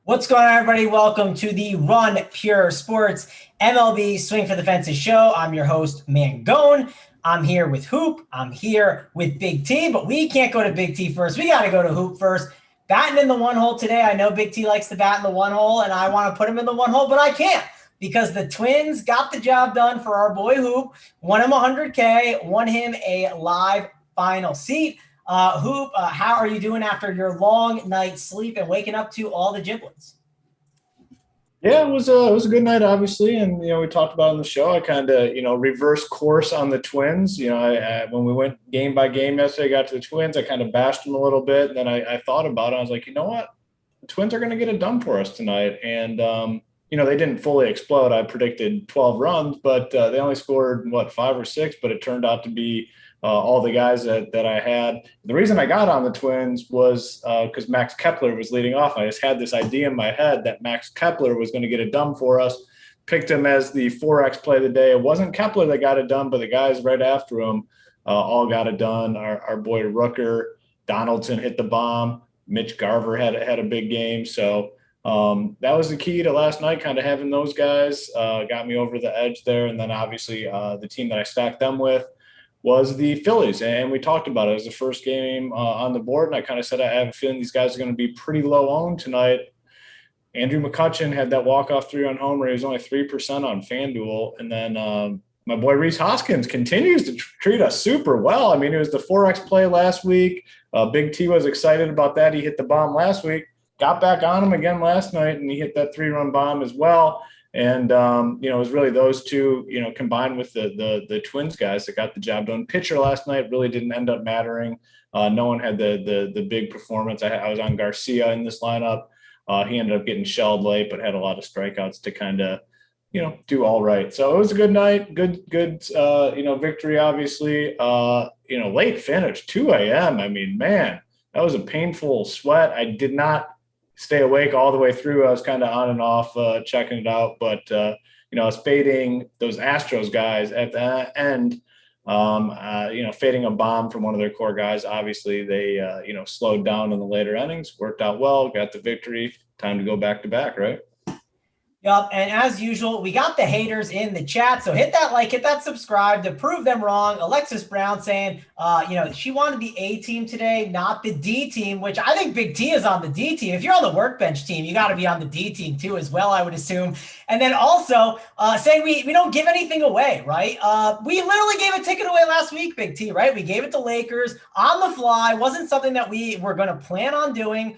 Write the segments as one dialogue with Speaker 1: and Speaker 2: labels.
Speaker 1: What's going on, everybody? Welcome to the Run Pure Sports MLB Swing for the Fences show. I'm your host, Mangone. I'm here with Hoop. I'm here with Big T, but we can't go to Big T first. We got to go to Hoop first. Batting in the one hole today. I know Big T likes to bat in the one hole, and I want to put him in the one hole, but I can't because the Twins got the job done for our boy Hoop. Won him $100K, won him a live final seat. Hoop, how are you doing after your long night's sleep and waking up to all the giblets?
Speaker 2: Yeah, it was a good night, obviously, and we talked about it on the show. I kind of reversed course on the Twins. I when we went game by game yesterday, I got to the Twins. I kind of bashed them a little bit, and then I thought about it. I was like, you know what, the Twins are going to get it done for us tonight, and they didn't fully explode. I predicted 12 runs, but they only scored 5 or 6, but it turned out to be all the guys that I had. The reason I got on the Twins was because Max Kepler was leading off. I just had this idea in my head that Max Kepler was going to get it done for us. Picked him as the 4X play of the day. It wasn't Kepler that got it done, but the guys right after him all got it done. Our boy Rooker, Donaldson hit the bomb. Mitch Garver had a big game. So that was the key to last night, kind of having those guys got me over the edge there. And then obviously the team that I stacked them with was the Phillies. And we talked about it. It was the first game on the board. And I kind of said, I have a feeling these guys are going to be pretty low owned tonight. Andrew McCutchen had that walk-off 3-run homer. He was only 3% on FanDuel. And then my boy Rhys Hoskins continues to treat us super well. I mean, it was the 4X play last week. Big T was excited about that. He hit the bomb last week, got back on him again last night, and he hit that 3-run bomb as well. And, it was really those two, combined with the Twins guys that got the job done. Pitcher last night really didn't end up mattering. No one had the big performance. I was on Garcia in this lineup. He ended up getting shelled late, but had a lot of strikeouts to kind of, do all right. So it was a good night, good, victory, obviously. Late finish, 2 a.m. I mean, man, that was a painful sweat. I did not stay awake all the way through. I was kind of on and off checking it out, but I was fading those Astros guys at the end. Fading a bomb from one of their core guys. Obviously, they slowed down in the later innings. Worked out well. Got the victory. Time to go back to back, right?
Speaker 1: Yep, and as usual, we got the haters in the chat, so hit that like, hit that subscribe to prove them wrong. Alexis Brown saying, she wanted the A team today, not the D team, which I think Big T is on the D team. If you're on the workbench team, you got to be on the D team too as well, I would assume. And then also saying we don't give anything away, right? We literally gave a ticket away last week, Big T, right? We gave it to Lakers on the fly. Wasn't something that we were going to plan on doing.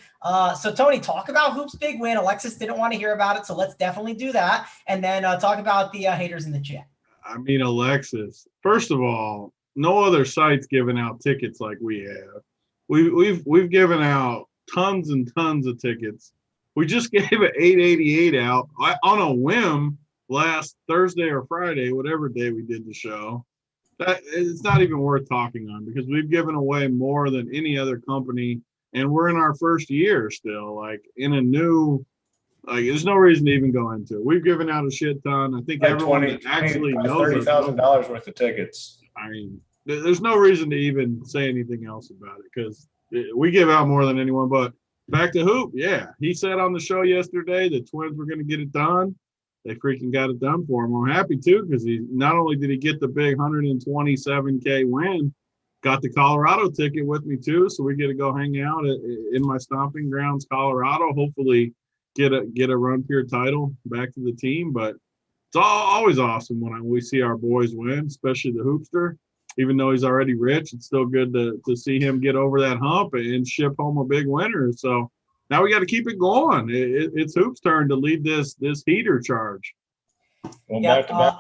Speaker 1: So Tony, talk about Hoop's big win. Alexis didn't want to hear about it, so let's definitely do that. And then talk about the haters in the chat.
Speaker 3: I mean, Alexis, first of all, no other site's giving out tickets like we have. We've given out tons and tons of tickets. We just gave an 888 out on a whim last Thursday or Friday, whatever day we did the show. That it's not even worth talking on because we've given away more than any other company. And we're in our first year still, in a new, there's no reason to even go into it. We've given out a shit ton. I think everyone that actually knows
Speaker 2: $30,000 worth of tickets.
Speaker 3: I mean, there's no reason to even say anything else about it because we give out more than anyone. But back to Hoop, yeah. He said on the show yesterday the Twins were going to get it done. They freaking got it done for him. I'm happy, too, because he not only did he get the big 127K win, got the Colorado ticket with me too, so we get to go hang out in my stomping grounds, Colorado. Hopefully, get a Run Pure title back to the team. But it's always awesome when we see our boys win, especially the Hoopster. Even though he's already rich, it's still good to see him get over that hump and ship home a big winner. So now we got to keep it going. It's Hoop's turn to lead this heater charge.
Speaker 2: Well, back to back,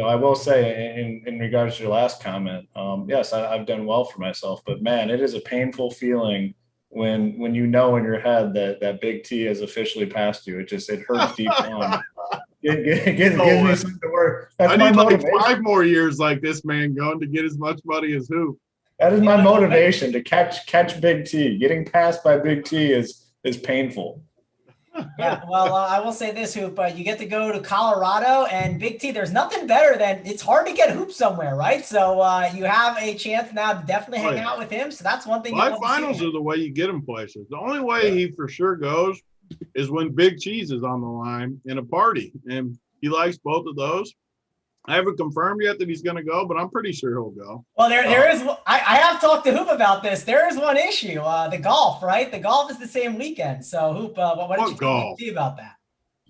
Speaker 2: I will say in regards to your last comment, yes, I've done well for myself, but man, it is a painful feeling when you know in your head that Big T has officially passed you. It hurts deep down. It gives me something to work.
Speaker 3: I need like 5 more years like this man going to get as much money as Hoop.
Speaker 2: That is my motivation to catch Big T. Getting passed by Big T is painful.
Speaker 1: Yeah, well, I will say this, Hoop. You get to go to Colorado and Big T. There's nothing better than it's hard to get Hoop somewhere, right? So you have a chance now to definitely hang out with him. So that's one thing.
Speaker 3: Live finals are the way you get him places. The only way he for sure goes is when Big Cheese is on the line in a party, and he likes both of those. I haven't confirmed yet that he's going to go, but I'm pretty sure he'll go.
Speaker 1: Well, there is. I have talked to Hoop about this. There is one issue: the golf. Right, the golf is the same weekend. So Hoop, what did you think about that?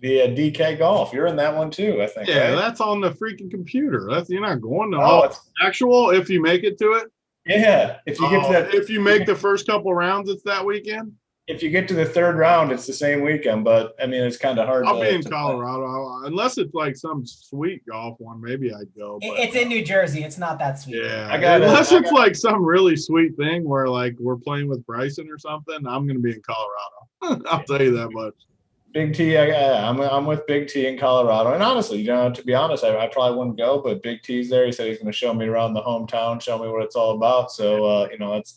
Speaker 2: The DK golf. You're in that one too, I think.
Speaker 3: Yeah,
Speaker 2: right?
Speaker 3: That's on the freaking computer. You're not going to actual if you make it to it.
Speaker 2: Yeah, if you get to that,
Speaker 3: if you make the first couple rounds, it's that weekend.
Speaker 2: If you get to the third round, it's the same weekend. But I mean, it's kind of hard.
Speaker 3: I'll be in Colorado unless it's like some sweet golf one. Maybe I'd go.
Speaker 1: It's in New Jersey. It's not that sweet.
Speaker 3: Yeah, unless it's like some really sweet thing where like we're playing with Bryson or something. I'm going to be in Colorado. I'll tell you that much.
Speaker 2: Big T, I'm with Big T in Colorado, and honestly, to be honest, I probably wouldn't go, but Big T's there. He said he's going to show me around the hometown, show me what it's all about. So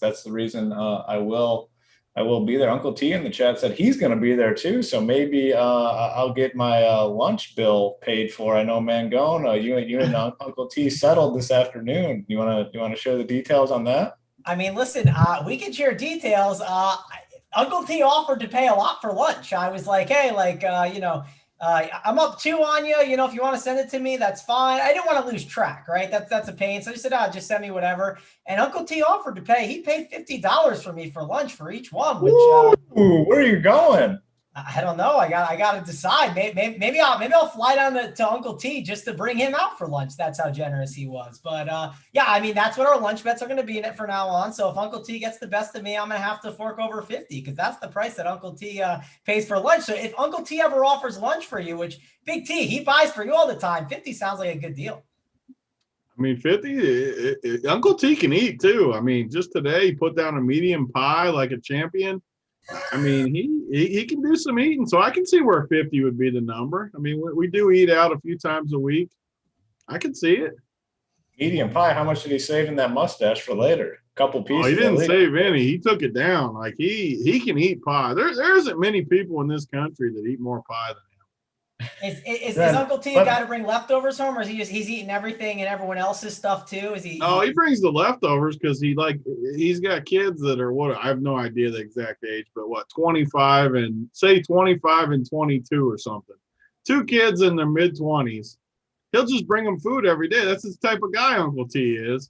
Speaker 2: that's the reason I will be there. Uncle T in the chat said he's going to be there too, so maybe I'll get my lunch bill paid for. I know Mangone, you and Uncle T settled this afternoon. You want to share the details on that?
Speaker 1: I mean, listen, we can share details. Uncle T offered to pay a lot for lunch. I was like, hey, I'm up 2 on you. If you want to send it to me, that's fine. I didn't want to lose track, right? That's a pain. So I said, just send me whatever. And Uncle T offered to pay. He paid $50 for me for lunch for each one. Which,
Speaker 2: where are you going?
Speaker 1: I don't know. I got to decide. Maybe I'll fly down to Uncle T just to bring him out for lunch. That's how generous he was. But yeah, I mean, that's what our lunch bets are going to be in it for now on. So if Uncle T gets the best of me, I'm going to have to fork over 50 because that's the price that Uncle T pays for lunch. So if Uncle T ever offers lunch for you, which Big T, he buys for you all the time, 50 sounds like a good deal.
Speaker 3: I mean, 50, Uncle T can eat too. I mean, just today he put down a medium pie like a champion. I mean, he can do some eating, so I can see where 50 would be the number. I mean, we do eat out a few times a week. I can see it.
Speaker 2: Medium pie, how much did he save in that mustache for later? A couple pieces.
Speaker 3: Oh, he didn't save any. He took it down. Like, he can eat pie. There isn't many people in this country that eat more pie than him.
Speaker 1: Is Uncle T a guy to bring leftovers home, or is he's eating everything and everyone else's stuff too?
Speaker 3: No, he brings the leftovers because he's got kids that are I have no idea the exact age, but 25 and 22 or something. 2 kids in their mid-20s. He'll just bring them food every day. That's the type of guy Uncle T is.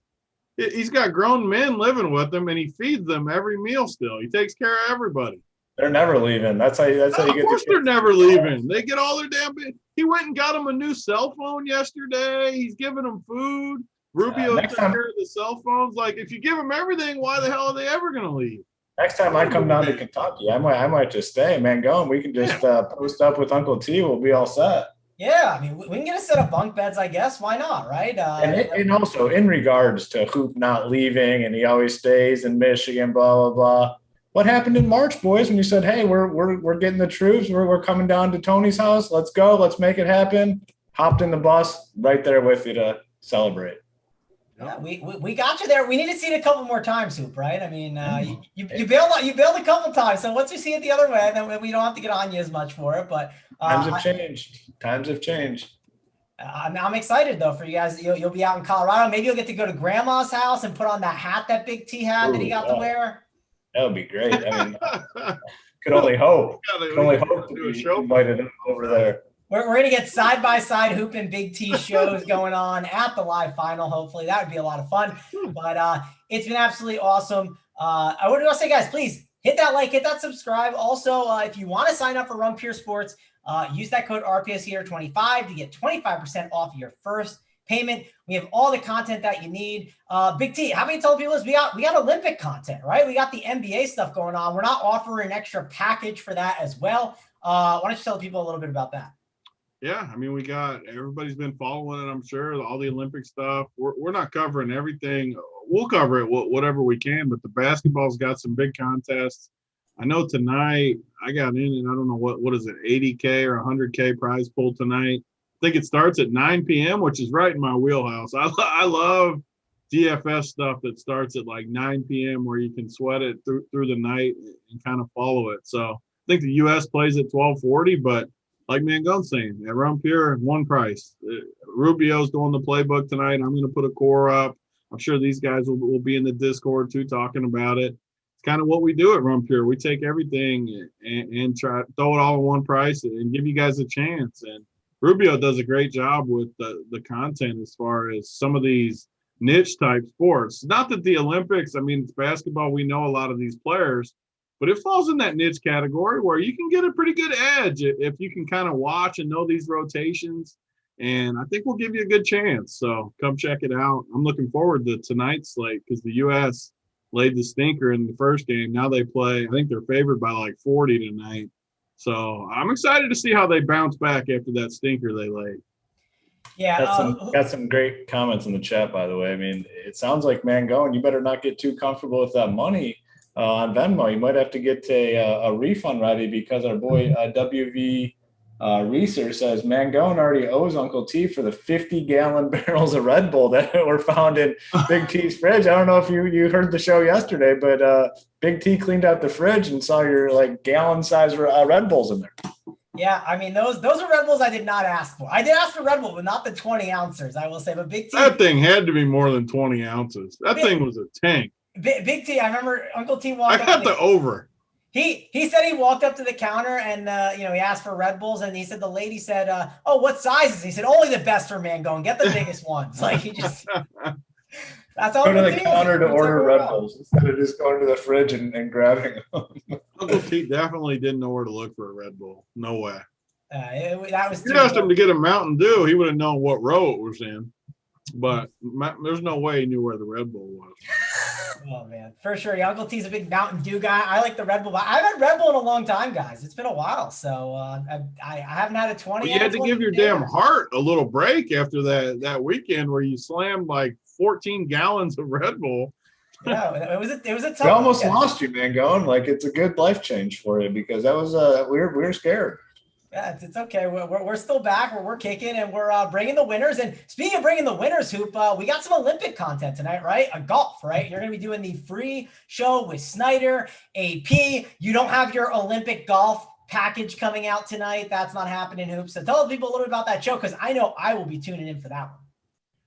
Speaker 3: He's got grown men living with him, and he feeds them every meal still. He takes care of everybody.
Speaker 2: They're never leaving. That's how you get.
Speaker 3: Of course, they're never leaving. They get all their damn. He went and got him a new cell phone yesterday. He's giving them food. Rubio took care of the cell phones. Like, if you give them everything, why the hell are they ever going to leave?
Speaker 2: Next time I come down to Kentucky, I might just stay. Man, go and we can just post up with Uncle T. We'll be all set.
Speaker 1: Yeah, I mean, we can get a set of bunk beds, I guess. Why not, right?
Speaker 2: And also in regards to Hoop not leaving, and he always stays in Michigan, blah blah blah. What happened in March, boys, when you said, hey, we're getting the troops. We're coming down to Tony's house. Let's go. Let's make it happen. Hopped in the bus right there with you to celebrate.
Speaker 1: Yeah, we got you there. We need to see it a couple more times, Hoop, right? I mean, you bailed a couple times. So once you see it the other way, then we don't have to get on you as much for it. But
Speaker 2: times have changed.
Speaker 1: I'm excited though for you guys. You'll be out in Colorado. Maybe you'll get to go to Grandma's house and put on that hat that Big T had that he got to wear.
Speaker 2: That would be great. I mean, could only hope. To be invited over there.
Speaker 1: We're going to get side-by-side Hoop and Big T shows going on at the live final. Hopefully that would be a lot of fun. But it's been absolutely awesome. I would also say, guys, please hit that like, hit that subscribe. Also, if you want to sign up for Run Pure Sports, use that code RPSHeater25 to get 25% off your first payment. We have all the content that you need. Big T, how many tell people this? We got Olympic content, right? We got the NBA stuff going on. We're not offering an extra package for that as well. Why don't you tell people a little bit about that?
Speaker 3: Yeah, I mean, everybody's been following it, I'm sure, all the Olympic stuff. We're not covering everything. We'll cover it whatever we can, but the basketball's got some big contests. I know tonight I got in, and I don't know what is it, 80K or 100K prize pool tonight. I think it starts at 9 p.m., which is right in my wheelhouse. I love DFS stuff that starts at like 9 p.m. where you can sweat it through the night and kind of follow it. So I think the U.S. plays at 12:40, but like Mangone's saying, at Run Pure, one price. Rubio's doing the playbook tonight. I'm going to put a core up. I'm sure these guys will be in the Discord too talking about it. It's kind of what we do at Run Pure. We take everything and try to throw it all in one price and give you guys a chance. And Rubio does a great job with the content as far as some of these niche type sports. Not that the Olympics, I mean, it's basketball. We know a lot of these players, but it falls in that niche category where you can get a pretty good edge if you can kind of watch and know these rotations. And I think we'll give you a good chance. So come check it out. I'm looking forward to tonight's slate because the U.S. laid the stinker in the first game. Now they play, I think they're favored by like 40 tonight. So I'm excited to see how they bounce back after that stinker they laid.
Speaker 1: Yeah,
Speaker 2: got some great comments in the chat, by the way. I mean, it sounds like Mangone, you better not get too comfortable with that money on Venmo. You might have to get a refund ready because our boy WV Research says Mangone already owes Uncle T for the 50-gallon barrels of Red Bull that were found in Big T's fridge. I don't know if you heard the show yesterday, but Big T cleaned out the fridge and saw your like gallon-size Red Bulls in there.
Speaker 1: Yeah, I mean, those are Red Bulls I did not ask for. I did ask for Red Bull, but not the 20 ounces, I will say. But Big T.
Speaker 3: That thing had to be more than 20 ounces. That thing was a tank.
Speaker 1: Big T, I remember Uncle T walked
Speaker 3: I got the over.
Speaker 1: He said he walked up to the counter and, he asked for Red Bulls. And he said, the lady said, oh, what sizes? He said, only the best for Mangone. Get the biggest ones. Like, he just – that's all.
Speaker 2: Go to the counter to order Red Bulls instead of just going to the fridge and grabbing them.
Speaker 3: Uncle T definitely didn't know where to look for a Red Bull. No way.
Speaker 1: That was.
Speaker 3: You asked him to get a Mountain Dew, he would have known what row it was in. But there's no way he knew where the Red Bull was.
Speaker 1: Oh man, for sure. Yeah, Uncle T's a big Mountain Dew guy. I like the Red Bull. I haven't had Red Bull in a long time, guys. It's been a while, so I haven't had a 20.
Speaker 3: Well, you had to give your damn heart a little break after that weekend where you slammed like 14 gallons of Red Bull.
Speaker 1: Yeah, it was a tough.
Speaker 2: We almost lost you, man. Going like it's a good life change for you because that was we were scared.
Speaker 1: Yeah, it's okay. We're still back. We're kicking and we're bringing the winners. And speaking of bringing the winners, Hoop, we got some Olympic content tonight, right? Golf, right? You're going to be doing the free show with Snyder, AP. You don't have your Olympic golf package coming out tonight. That's not happening, Hoop. So tell people a little bit about that show because I know I will be tuning in for that one.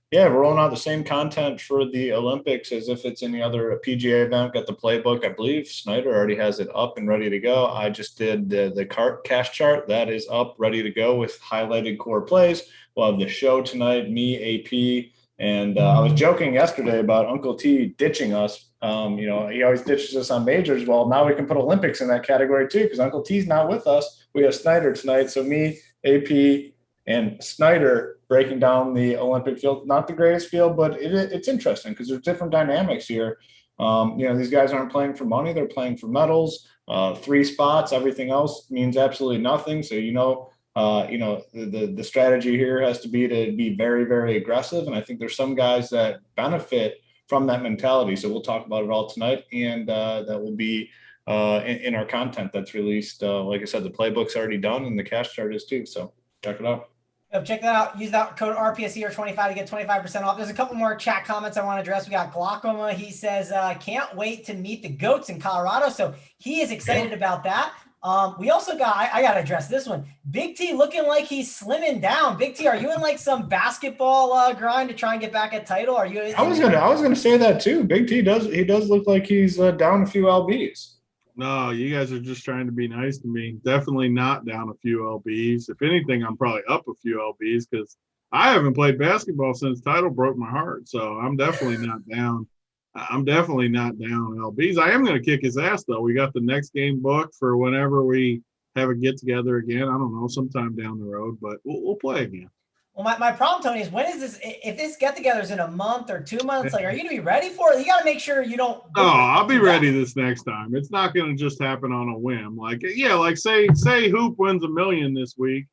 Speaker 2: Yeah, we're rolling out the same content for the Olympics as if it's any other PGA event. Got the playbook. I believe Snyder already has it up and ready to go. I just did the cash chart. That is up, ready to go with highlighted core plays. We'll have the show tonight, me, AP. And I was joking yesterday about Uncle T ditching us. He always ditches us on majors. Well, now we can put Olympics in that category too because Uncle T's not with us. We have Snyder tonight. So me, AP, and Snyder breaking down the Olympic field. Not the greatest field, but it's interesting because there's different dynamics here. These guys aren't playing for money. They're playing for medals, 3 spots. Everything else means absolutely nothing. So, the strategy here has to be very, very aggressive. And I think there's some guys that benefit from that mentality. So we'll talk about it all tonight. And that will be in our content that's released. Like I said, the playbook's already done and the cash chart is too. So check it out.
Speaker 1: Check that out. Use that code RPSE25 to get 25% off. There's a couple more chat comments I want to address. We got Glaucoma. He says, can't wait to meet the GOATs in Colorado. So he is excited about that. We also got, I got to address this one. Big T looking like he's slimming down. Big T, are you in like some basketball grind to try and get back a title? Are you?
Speaker 2: I was gonna say that too. Big T does look like he's down a few LBs.
Speaker 3: No, you guys are just trying to be nice to me. Definitely not down a few LBs. If anything, I'm probably up a few LBs because I haven't played basketball since title broke my heart. So I'm definitely not down. I'm definitely not down LBs. I am going to kick his ass, though. We got the next game booked for whenever we have a get-together again. I don't know, sometime down the road, but we'll play again.
Speaker 1: Well, my problem, Tony, is when is this? If this get-together is in a month or 2 months, like, are you going to be ready for it? You got to make sure you don't.
Speaker 3: Oh, I'll be ready this next time. It's not going to just happen on a whim. Like, yeah, like say Hoop wins $1 million this week,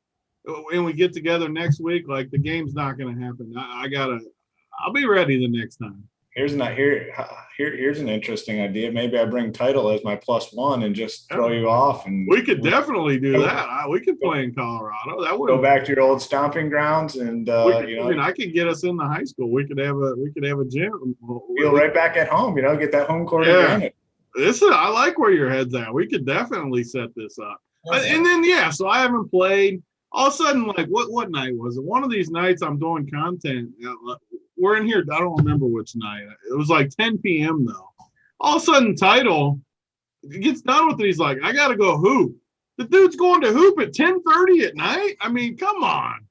Speaker 3: and we get together next week. Like, the game's not going to happen. I'll be ready the next time.
Speaker 2: Here's an interesting idea. Maybe I bring title as my +1 and just throw you off. And
Speaker 3: we could definitely do that. We could play in Colorado. That would
Speaker 2: go back to your old stomping grounds, and
Speaker 3: I could get us into high school. We could have a gym.
Speaker 2: Feel right back at home. Get that home court advantage.
Speaker 3: I like where your head's at. We could definitely set this up. And then so I haven't played. All of a sudden, like what night was it? One of these nights I'm doing content. We're in here. I don't remember which night. It was like 10 p.m. though. All of a sudden, title he gets done with it. He's like, I got to go hoop. The dude's going to hoop at 10:30 at night. I mean, come on.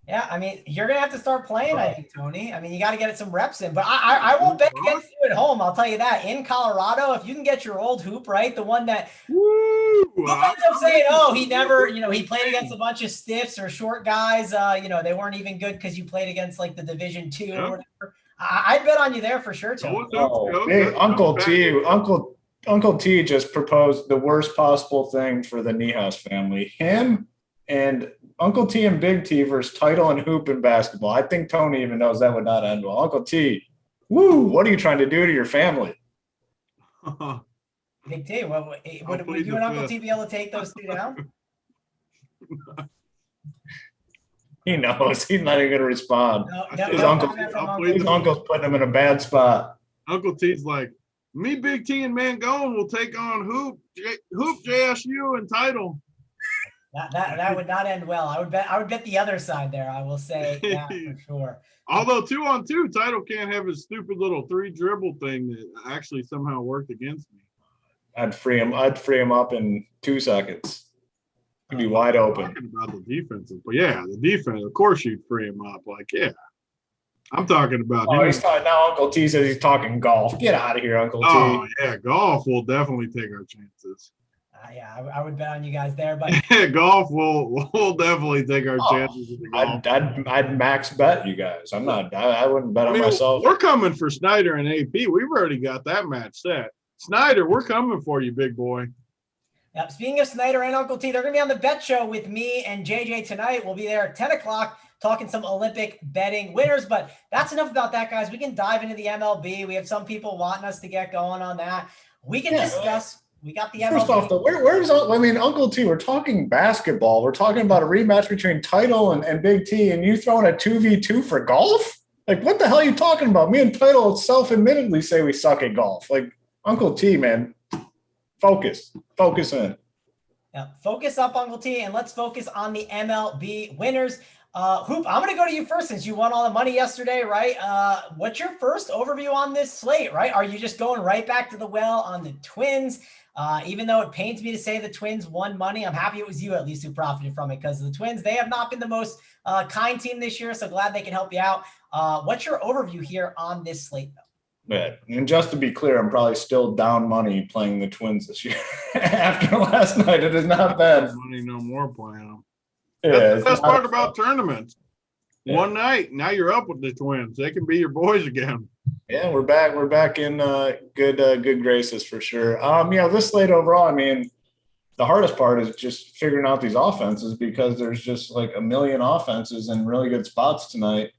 Speaker 1: Yeah, I mean, you're going to have to start playing, I think, Tony. I mean, you got to get some reps in. But I won't bet against you at home. I'll tell you that. In Colorado, if you can get your old hoop right, the one that ends up saying, oh, he never, he played against a bunch of stiffs or short guys. They weren't even good because you played against, like, the Division II or whatever. I'd bet on you there for sure, Tony.
Speaker 2: Uncle T just proposed the worst possible thing for the Niehaus family. Him and Uncle T and Big T versus title and hoop in basketball. I think Tony even knows that would not end well. Uncle T, woo, what are you trying to do to your family?
Speaker 1: Big T, would you and Uncle T be able to take those two down?
Speaker 2: He knows. He's not even going to respond. His uncle's putting him in a bad spot.
Speaker 3: Uncle T's like, me, Big T, and Mangone will take on Hoop, JSU, and Title.
Speaker 1: That would not end well. I would bet the other side there. I will say that for sure.
Speaker 3: Although 2-on-2, Title can't have his stupid little 3-dribble thing that actually somehow worked against me.
Speaker 2: I'd free him up in 2 seconds. He'd be wide open.
Speaker 3: Talking about the defensive, but yeah, the defense. Of course, you'd free him up. Like, yeah, I'm talking about.
Speaker 2: He's talking now. Uncle T says he's talking golf. Get out of here, Uncle T.
Speaker 3: Oh yeah, golf will definitely take our chances.
Speaker 1: Yeah, I would bet on you guys there, but
Speaker 3: golf will definitely take our chances.
Speaker 2: I'd max bet you guys. I wouldn't bet on myself.
Speaker 3: We're coming for Snyder and AP. We've already got that match set. Snyder, we're coming for you, big boy.
Speaker 1: Yep. Speaking of Snyder and Uncle T, they're going to be on the bet show with me and JJ tonight. We'll be there at 10 o'clock talking some Olympic betting winners. But that's enough about that, guys. We can dive into the MLB. We have some people wanting us to get going on that. We can discuss. We got the MLB.
Speaker 2: First off, though, where's Uncle T? We're talking basketball. We're talking about a rematch between Title and Big T, and you throwing a 2v2 for golf? Like, what the hell are you talking about? Me and Title self-admittedly say we suck at golf. Like, Uncle T, man. Focus in.
Speaker 1: Yeah, focus up, Uncle T, and let's focus on the MLB winners. Hoop, I'm going to go to you first since you won all the money yesterday, right? What's your first overview on this slate, right? Are you just going right back to the well on the Twins? Even though it pains me to say the Twins won money, I'm happy it was you at least who profited from it because the Twins, they have not been the most kind team this year, so glad they can help you out. What's your overview here on this slate, though?
Speaker 2: Yeah. And just to be clear, I'm probably still down money playing the Twins this year. After last night, it is not bad.
Speaker 3: Money no more playing them.
Speaker 2: Yeah,
Speaker 3: that's the best part about tournaments. Yeah. One night, now you're up with the Twins. They can be your boys again.
Speaker 2: Yeah, we're back. We're back in good graces for sure. This slate overall, I mean, the hardest part is just figuring out these offenses because there's just like a million offenses in really good spots tonight.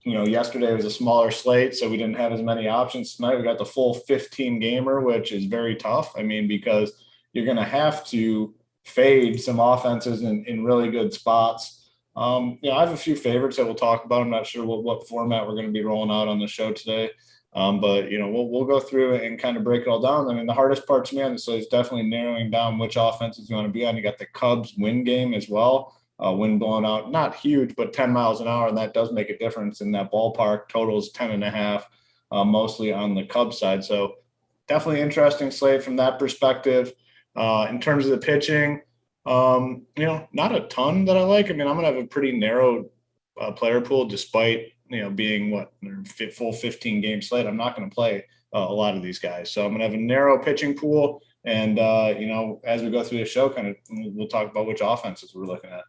Speaker 2: Yesterday was a smaller slate, so we didn't have as many options tonight. We got the full 15-gamer, which is very tough. I mean, because you're going to have to fade some offenses in really good spots. I have a few favorites that we'll talk about. I'm not sure what format we're going to be rolling out on the show today. But we'll go through it and kind of break it all down. I mean, the hardest part to me on this is definitely narrowing down which offenses you want to be on. You got the Cubs win game as well. Wind blowing out, not huge, but 10 miles an hour, and that does make a difference in that ballpark. Totals 10.5, mostly on the Cubs side. So definitely interesting slate from that perspective. In terms of the pitching, not a ton that I like. I mean, I'm going to have a pretty narrow player pool despite, being full 15-game slate. I'm not going to play a lot of these guys. So I'm going to have a narrow pitching pool. And, as we go through the show, we'll talk about which offenses we're looking at.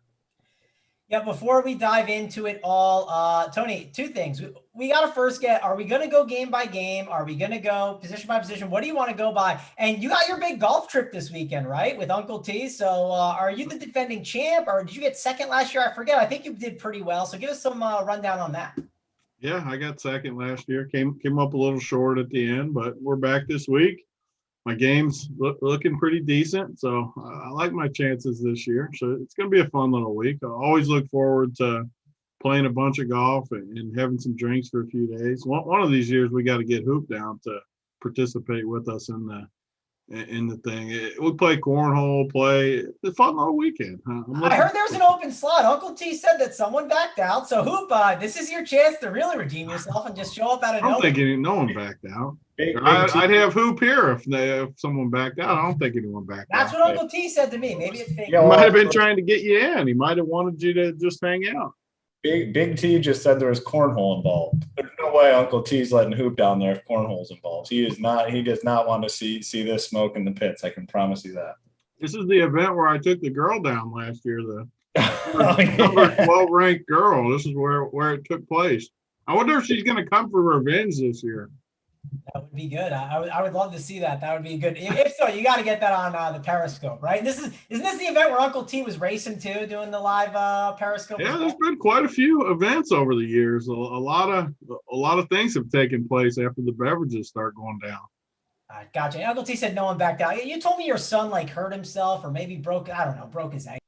Speaker 1: Yeah, before we dive into it all, Tony, two things. We got to first get, are we going to go game by game? Are we going to go position by position? What do you want to go by? And you got your big golf trip this weekend, right, with Uncle T. So are you the defending champ, or did you get second last year? I forget. I think you did pretty well. So give us some rundown on that.
Speaker 3: Yeah, I got second last year. Came up a little short at the end, but we're back this week. My game's looking pretty decent, so I like my chances this year. So it's going to be a fun little week. I always look forward to playing a bunch of golf and having some drinks for a few days. One of these years, we got to get Hoop down to participate with us in in the thing. We play cornhole, it's a fun little weekend. Huh?
Speaker 1: I heard there's an open slot. Uncle T said that someone backed out. So Hoop, this is your chance to really redeem yourself and just show up out of nowhere.
Speaker 3: I don't think no one backed out. I'd have Hoop here if someone backed out. I don't think anyone backed out.
Speaker 1: That's what Uncle T said to me. Maybe it's fake.
Speaker 3: He might have been trying to get you in. He might have wanted you to just hang out.
Speaker 2: Big T just said there was cornhole involved. There's no way Uncle T's letting Hoop down there if cornhole's involved. He is not. He does not want to see this smoke in the pits. I can promise you that.
Speaker 3: This is the event where I took the girl down last year. The number 12 ranked girl. This is where it took place. I wonder if she's going to come for revenge this year.
Speaker 1: That would be good. I would love to see that. That would be good. If so, you got to get that on the Periscope, right? Isn't this the event where Uncle T was racing too, doing the live Periscope?
Speaker 3: Yeah, there's been quite a few events over the years. A lot of things have taken place after the beverages start going down.
Speaker 1: Gotcha. Uncle T said no one backed out. You told me your son hurt himself or maybe broke his ankle.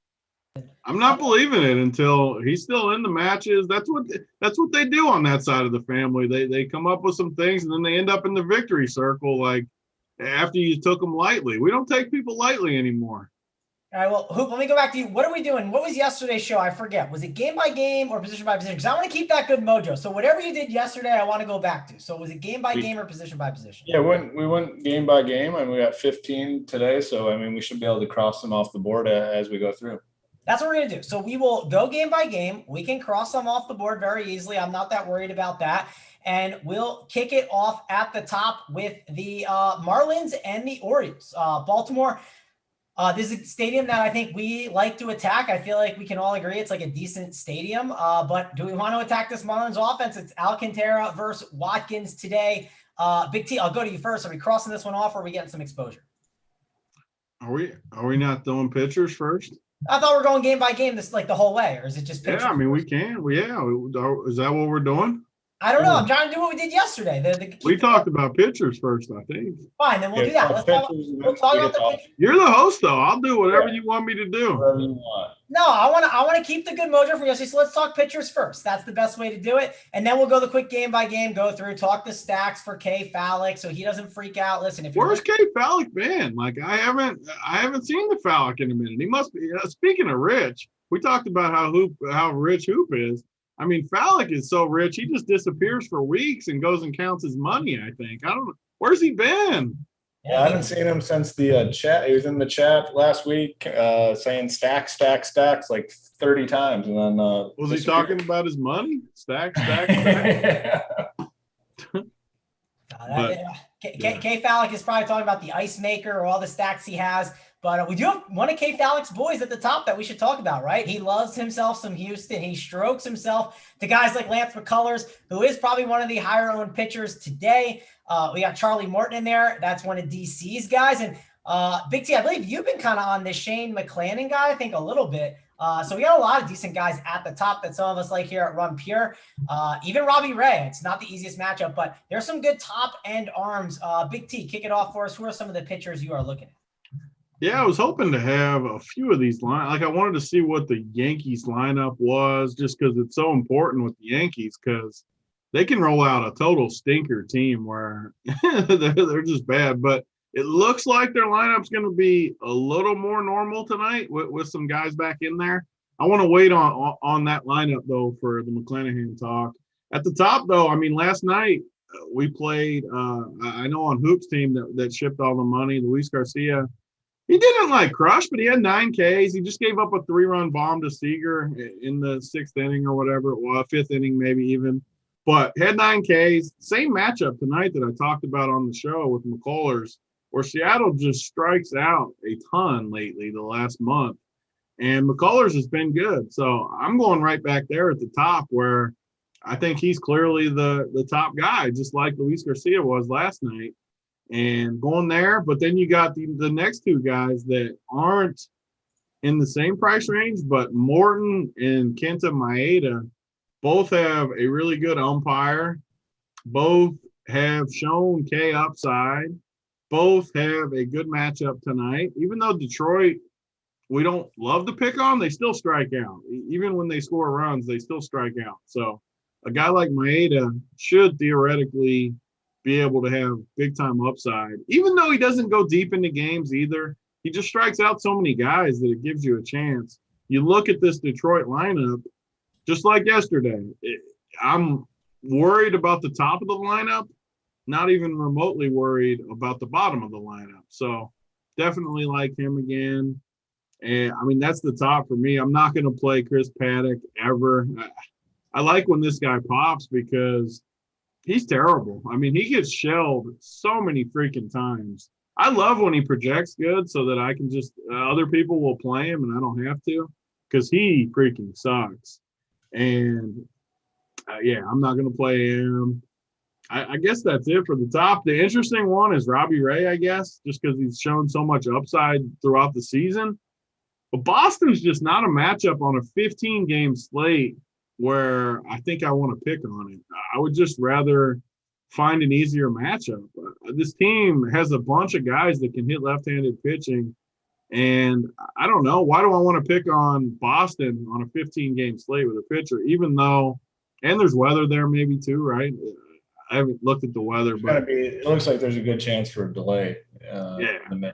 Speaker 3: I'm not believing it until he's still in the matches. That's what they do on that side of the family. They come up with some things and then they end up in the victory circle like after you took them lightly. We don't take people lightly anymore.
Speaker 1: All right, well, Hoop, let me go back to you. What are we doing? What was yesterday's show? I forget. Was it game by game or position by position? Because I want to keep that good mojo. So whatever you did yesterday, I want to go back to. So was it game by game or position by position?
Speaker 2: Yeah, we went game by game, and we got 15 today. So, I mean, we should be able to cross them off the board as we go through.
Speaker 1: That's what we're going to do. So we will go game by game. We can cross them off the board very easily. I'm not that worried about that. And we'll kick it off at the top with the Marlins and the Orioles. Baltimore. This is a stadium that I think we like to attack. I feel like we can all agree it's like a decent stadium. But do we want to attack this Marlins offense? It's Alcantara versus Watkins today. Big T, I'll go to you first. Are we crossing this one off or are we getting some exposure?
Speaker 3: Are we not throwing pitchers first?
Speaker 1: I thought we were going game by game this like the whole way, or is it just pitchers?
Speaker 3: Yeah, I mean, we can. Is that what we're doing?
Speaker 1: I don't know. I'm trying to do what we did yesterday.
Speaker 3: We talked about pitchers first, I think.
Speaker 1: Fine, then we'll do that. We'll talk about the pitchers.
Speaker 3: You're the host, though. I'll do whatever you want me to do.
Speaker 2: Whatever you want.
Speaker 1: No, I want to keep the good mojo from yesterday. So let's talk pitchers first. That's the best way to do it. And then we'll go the quick game by game, go through, talk the stacks for K Fallick so he doesn't freak out. Listen,
Speaker 3: where's K Fallick been? Like I haven't seen the Fallick in a minute. He must be. Speaking of Rich, we talked about how rich Hoop is. I mean, Fallick is so rich, he just disappears for weeks and goes and counts his money, I think. I don't know. Where's he been?
Speaker 2: Yeah, I haven't seen him since the chat. He was in the chat last week saying stacks like 30 times. And then
Speaker 3: was he talking about his money? Stack.
Speaker 1: K Fallick is probably talking about the ice maker or all the stacks he has. But we do have one of K Fallick's boys at the top that we should talk about, right? He loves himself some Houston. He strokes himself to guys like Lance McCullers, who is probably one of the higher-owned pitchers today. We got Charlie Morton in there. That's one of DC's guys. And Big T, I believe you've been kind of on the Shane McClanahan guy, I think a little bit. So we got a lot of decent guys at the top that some of us like here at Run Pure. Even Robbie Ray. It's not the easiest matchup, but there's some good top-end arms. Big T, kick it off for us. Who are some of the pitchers you are looking at?
Speaker 3: Yeah, I was hoping to have a few of these lines. Like I wanted to see what the Yankees lineup was just because it's so important with the Yankees because they can roll out a total stinker team where they're just bad. But it looks like their lineup's going to be a little more normal tonight with some guys back in there. I want to wait on that lineup, though, for the McClanahan talk. At the top, though, I mean, last night we played I know on Hoop's team that shipped all the money, Luis Garcia. He didn't crush, but he had 9 Ks. He just gave up a 3-run bomb to Seager in the 6th inning or whatever it was, 5th inning maybe even. But had 9 Ks. Same matchup tonight that I talked about on the show with McCullers, where Seattle just strikes out a ton lately the last month. And McCullers has been good. So I'm going right back there at the top where I think he's clearly the top guy, just like Luis Garcia was last night. And going there, but then you got the next 2 guys that aren't in the same price range, but Morton and Kenta Maeda both have a really good umpire. Both have shown K upside. Both have a good matchup tonight. Even though Detroit, we don't love to pick on, they still strike out. Even when they score runs, they still strike out. So a guy like Maeda should theoretically be able to have big-time upside. Even though he doesn't go deep into games either, he just strikes out so many guys that it gives you a chance. You look at this Detroit lineup, just like yesterday, I'm worried about the top of the lineup, not even remotely worried about the bottom of the lineup. So definitely like him again. And, I mean, that's the top for me. I'm not going to play Chris Paddock ever. I like when this guy pops because he's terrible. I mean, he gets shelled so many freaking times. I love when he projects good so that I can just other people will play him and I don't have to because he freaking sucks. And, yeah, I'm not going to play him. I guess that's it for the top. The interesting one is Robbie Ray, I guess, just because he's shown so much upside throughout the season. But Boston's just not a matchup on a 15-game slate where I think I want to pick on it. I would just rather find an easier matchup. This team has a bunch of guys that can hit left-handed pitching, and I don't know. Why do I want to pick on Boston on a 15-game slate with a pitcher, even though – and there's weather there maybe too, right? I haven't looked at the weather, but
Speaker 2: it looks like there's a good chance for a delay.
Speaker 3: Yeah.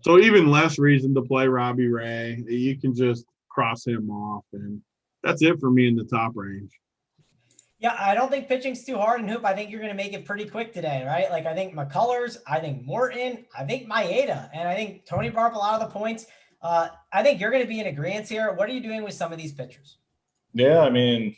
Speaker 3: So even less reason to play Robbie Ray. You can just cross him off, and that's it for me in the top range.
Speaker 1: Yeah, I don't think pitching's too hard in Hoop. I think you're going to make it pretty quick today, right? Like I think McCullers, I think Morton, I think Maeda, and I think Tony brought up a lot of the points. I think you're going to be in agreement here. What are you doing with some of these pitchers?
Speaker 2: Yeah, I mean,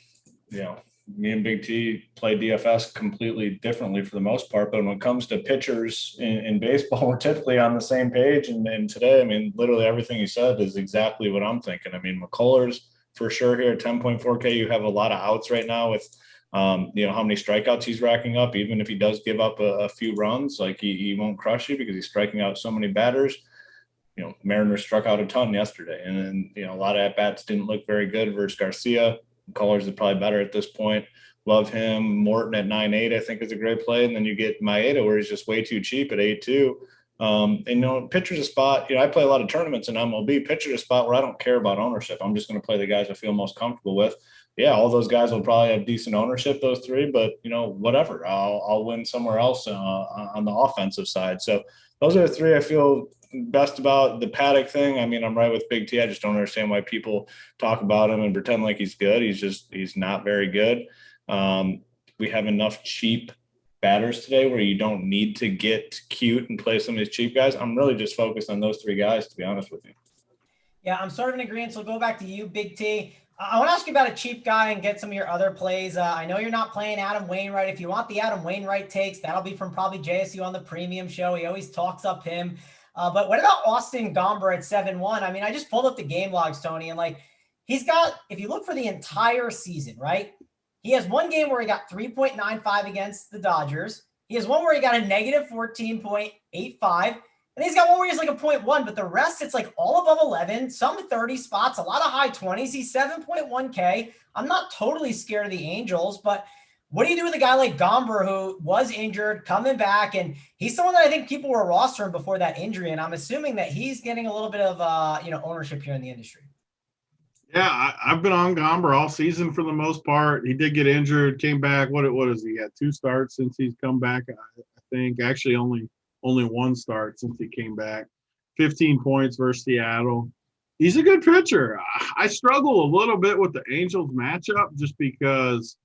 Speaker 2: me and Big T play DFS completely differently for the most part, but when it comes to pitchers in baseball, we're typically on the same page. And today, I mean, literally everything he said is exactly what I'm thinking. I mean, McCullers for sure here at 10.4K. You have a lot of outs right now with, how many strikeouts he's racking up. Even if he does give up a few runs, like he won't crush you because he's striking out so many batters. Mariners struck out a ton yesterday, and then, a lot of at-bats didn't look very good versus Garcia. Colors is probably better at this point. Love him. Morton at 9.8, I think, is a great play. And then you get Maeda, where he's just way too cheap at 8.2. Pitcher's a spot. I play a lot of tournaments in MLB. Pitcher's a spot where I don't care about ownership. I'm just going to play the guys I feel most comfortable with. Yeah, all those guys will probably have decent ownership, those three, but whatever. I'll win somewhere else on the offensive side. So those are the three I feel best about. The Paddock thing, I mean, I'm right with Big T. I just don't understand why people talk about him and pretend like he's good. He's not very good. We have enough cheap batters today where you don't need to get cute and play some of these cheap guys. I'm really just focused on those three guys, to be honest with you.
Speaker 1: Yeah, I'm sort of in agreement. So we'll go back to you, Big T. I want to ask you about a cheap guy and get some of your other plays. I know you're not playing Adam Wainwright. If you want the Adam Wainwright takes, that'll be from probably JSU on the premium show. He always talks up him. But what about Austin Gomber at 7-1? I mean, I just pulled up the game logs, Tony, and he's got, if you look for the entire season, right? He has one game where he got 3.95 against the Dodgers. He has one where he got a negative 14.85. And he's got one where he's like a 0.1, but the rest, it's like all above 11, some 30 spots, a lot of high 20s. He's 7.1K. I'm not totally scared of the Angels, but what do you do with a guy like Gomber who was injured, coming back, and he's someone that I think people were rostering before that injury, and I'm assuming that he's getting a little bit of ownership here in the industry.
Speaker 3: Yeah, I've been on Gomber all season for the most part. He did get injured, came back. What is he? Had 2 starts since he's come back, I think. Actually, only 1 start since he came back. 15 points versus Seattle. He's a good pitcher. I struggle a little bit with the Angels matchup just because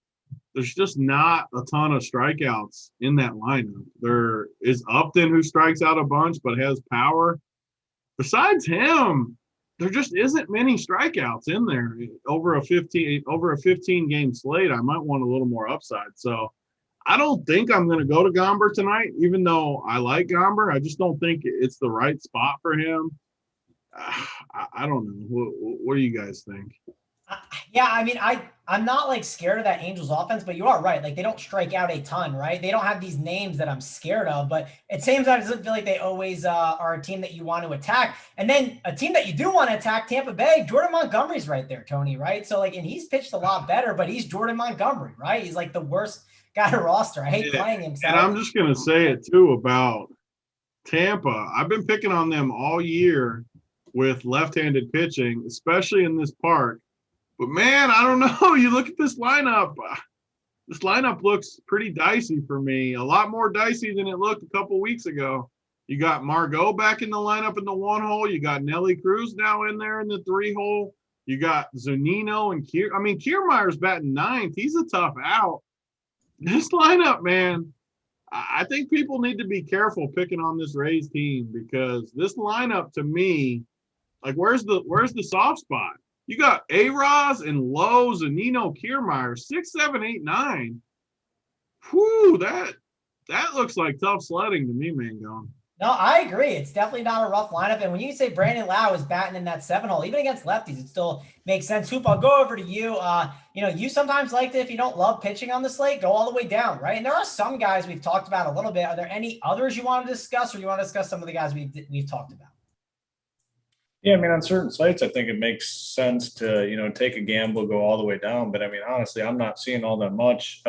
Speaker 3: there's just not a ton of strikeouts in that lineup. There is Upton, who strikes out a bunch but has power. Besides him, there just isn't many strikeouts in there. Over a 15-game slate, I might want a little more upside. So I don't think I'm going to go to Gomber tonight, even though I like Gomber. I just don't think it's the right spot for him. I don't know. What do you guys think?
Speaker 1: Yeah, I mean, I'm not scared of that Angels offense, but you are right. They don't strike out a ton, right? They don't have these names that I'm scared of, but at the same time, it doesn't feel like they always are a team that you want to attack. And then a team that you do want to attack, Tampa Bay, Jordan Montgomery's right there, Tony, right? So and he's pitched a lot better, but he's Jordan Montgomery, right? He's the worst guy to roster. I hate playing him.
Speaker 3: And I'm just going to say it too about Tampa. I've been picking on them all year with left-handed pitching, especially in this park. But, man, I don't know. You look at this lineup. this lineup looks pretty dicey for me. A lot more dicey than it looked a couple weeks ago. You got Margot back in the lineup in the 1 hole. You got Nelly Cruz now in there in the 3 hole. You got Zunino and Kiermaier's batting 9th. He's a tough out. This lineup, man, I think people need to be careful picking on this Rays team because this lineup to me, like where's the soft spot? You got A-Roz and Lowe, Zunino, Kiermaier, 6, 7, 8, 9. Whew, that looks like tough sledding to me, Mangone.
Speaker 1: No, I agree. It's definitely not a rough lineup. And when you say Brandon Lau is batting in that 7 hole, even against lefties, it still makes sense. Hoop, I'll go over to you. You sometimes like to, if you don't love pitching on the slate, go all the way down, right? And there are some guys we've talked about a little bit. Are there any others you want to discuss, or you want to discuss some of the guys we've talked about?
Speaker 2: Yeah, I mean, on certain sites, I think it makes sense to, take a gamble, go all the way down. But I mean, honestly, I'm not seeing all that much.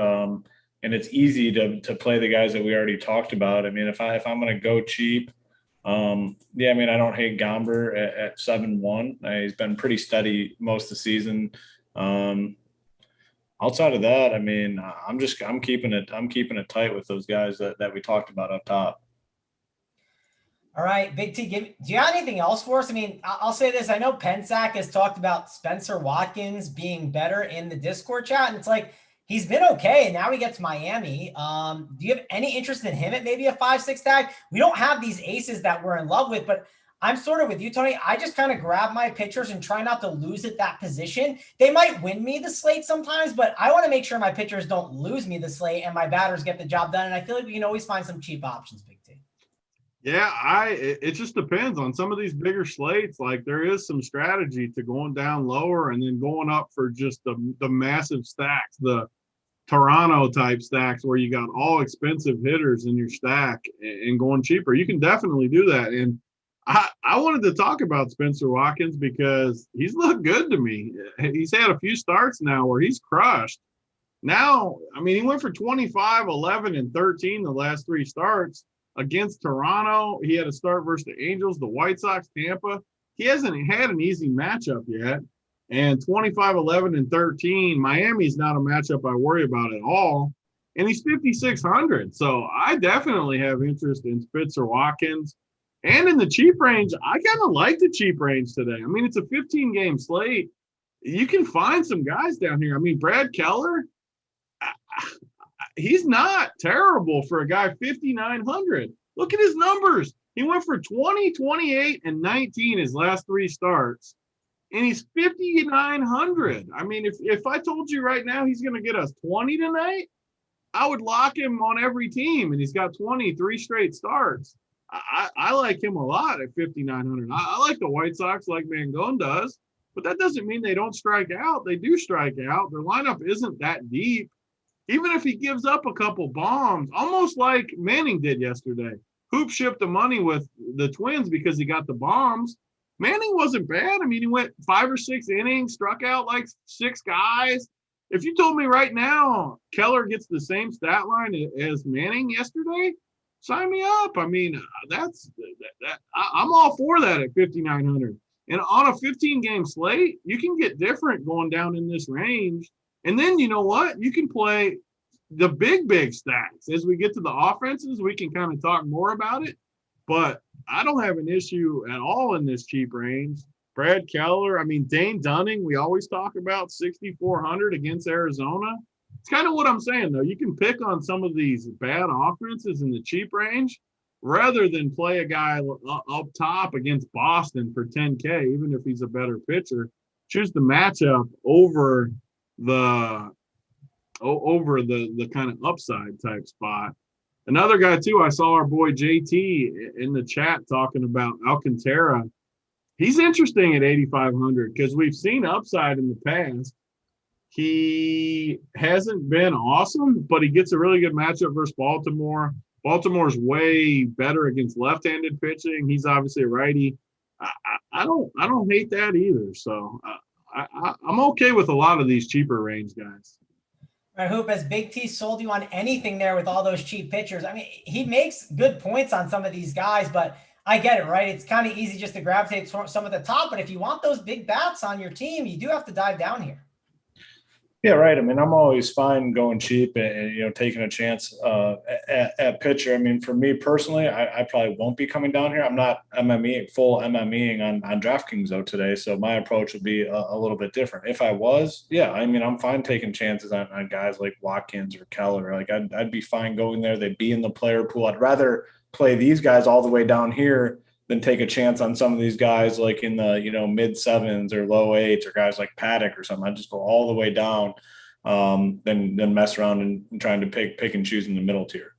Speaker 2: And it's easy to play the guys that we already talked about. I mean, if I'm going to go cheap, I don't hate Gomber at 7-1. He's been pretty steady most of the season. Outside of that, I mean, I'm keeping it tight with those guys that we talked about up top.
Speaker 1: All right, Big T, do you have anything else for us? I mean, I'll say this. I know Pensac has talked about Spencer Watkins being better in the Discord chat, and it's like, he's been okay, and now he gets Miami. Do you have any interest in him at maybe a 5-6 tag? We don't have these aces that we're in love with, but I'm sort of with you, Tony. I just kind of grab my pitchers and try not to lose at that position. They might win me the slate sometimes, but I want to make sure my pitchers don't lose me the slate and my batters get the job done. And I feel like we can always find some cheap options, Big T.
Speaker 3: Yeah, it just depends on some of these bigger slates. Like there is some strategy to going down lower and then going up for just the massive stacks, the Toronto type stacks where you got all expensive hitters in your stack and going cheaper. You can definitely do that. And I wanted to talk about Spencer Watkins because he's looked good to me. He's had a few starts now where he's crushed. Now, I mean, he went for 25, 11, and 13 the last 3 starts against Toronto. He had a start versus the Angels, the White Sox, Tampa. He hasn't had an easy matchup yet. And 25, 11, and 13, Miami's not a matchup I worry about at all. And he's 5,600. So I definitely have interest in Spencer Watkins. And in the cheap range, I kind of like the cheap range today. I mean, it's a 15-game slate. You can find some guys down here. I mean, Brad Keller, he's not terrible for a guy 5,900. Look at his numbers. He went for 20, 28, and 19 his last 3 starts. And he's 5,900. I mean, if I told you right now he's going to get us 20 tonight, I would lock him on every team. And he's got 23 straight starts. I like him a lot at 5,900. I like the White Sox like Mangone does, but that doesn't mean they don't strike out. They do strike out. Their lineup isn't that deep. Even if he gives up a couple bombs, almost like Manning did yesterday. Hoop shipped the money with the Twins because he got the bombs. Manning wasn't bad. I mean, he went 5 or 6 innings, struck out like 6 guys. If you told me right now Keller gets the same stat line as Manning yesterday, sign me up. I mean, I'm all for that at 5,900. And on a 15-game slate, you can get different going down in this range. And then you know what? You can play the big stacks. As we get to the offenses, we can kind of talk more about it. But I don't have an issue at all in this cheap range. Brad Keller, I mean, Dane Dunning, we always talk about 6,400 against Arizona. It's kind of what I'm saying, though. You can pick on some of these bad offenses in the cheap range rather than play a guy up top against Boston for 10K, even if he's a better pitcher. Choose the matchup over the kind of upside type spot. Another guy, too, I saw our boy JT in the chat talking about Alcantara. He's interesting at 8,500 because we've seen upside in the past. He hasn't been awesome, but he gets a really good matchup versus Baltimore. Baltimore's way better against left-handed pitching. He's obviously a righty. I don't hate that either. So I'm okay with a lot of these cheaper range guys.
Speaker 1: All right, Hoop, has Big T sold you on anything there with all those cheap pitchers? I mean, he makes good points on some of these guys, but I get it, right? It's kind of easy just to gravitate towards some of the top, but if you want those big bats on your team, you do have to dive down here.
Speaker 2: Yeah, right. I mean, I'm always fine going cheap and taking a chance at pitcher. I mean, for me personally, I probably won't be coming down here. I'm not full MMEing on DraftKings though today, so my approach would be a little bit different. If I was, yeah, I mean, I'm fine taking chances on guys like Watkins or Keller. Like I'd be fine going there. They'd be in the player pool. I'd rather play these guys all the way down here than take a chance on some of these guys like in the mid sevens or low eights or guys like Paddock or something. I just go all the way down, than mess around and trying to pick and choose in the middle tier.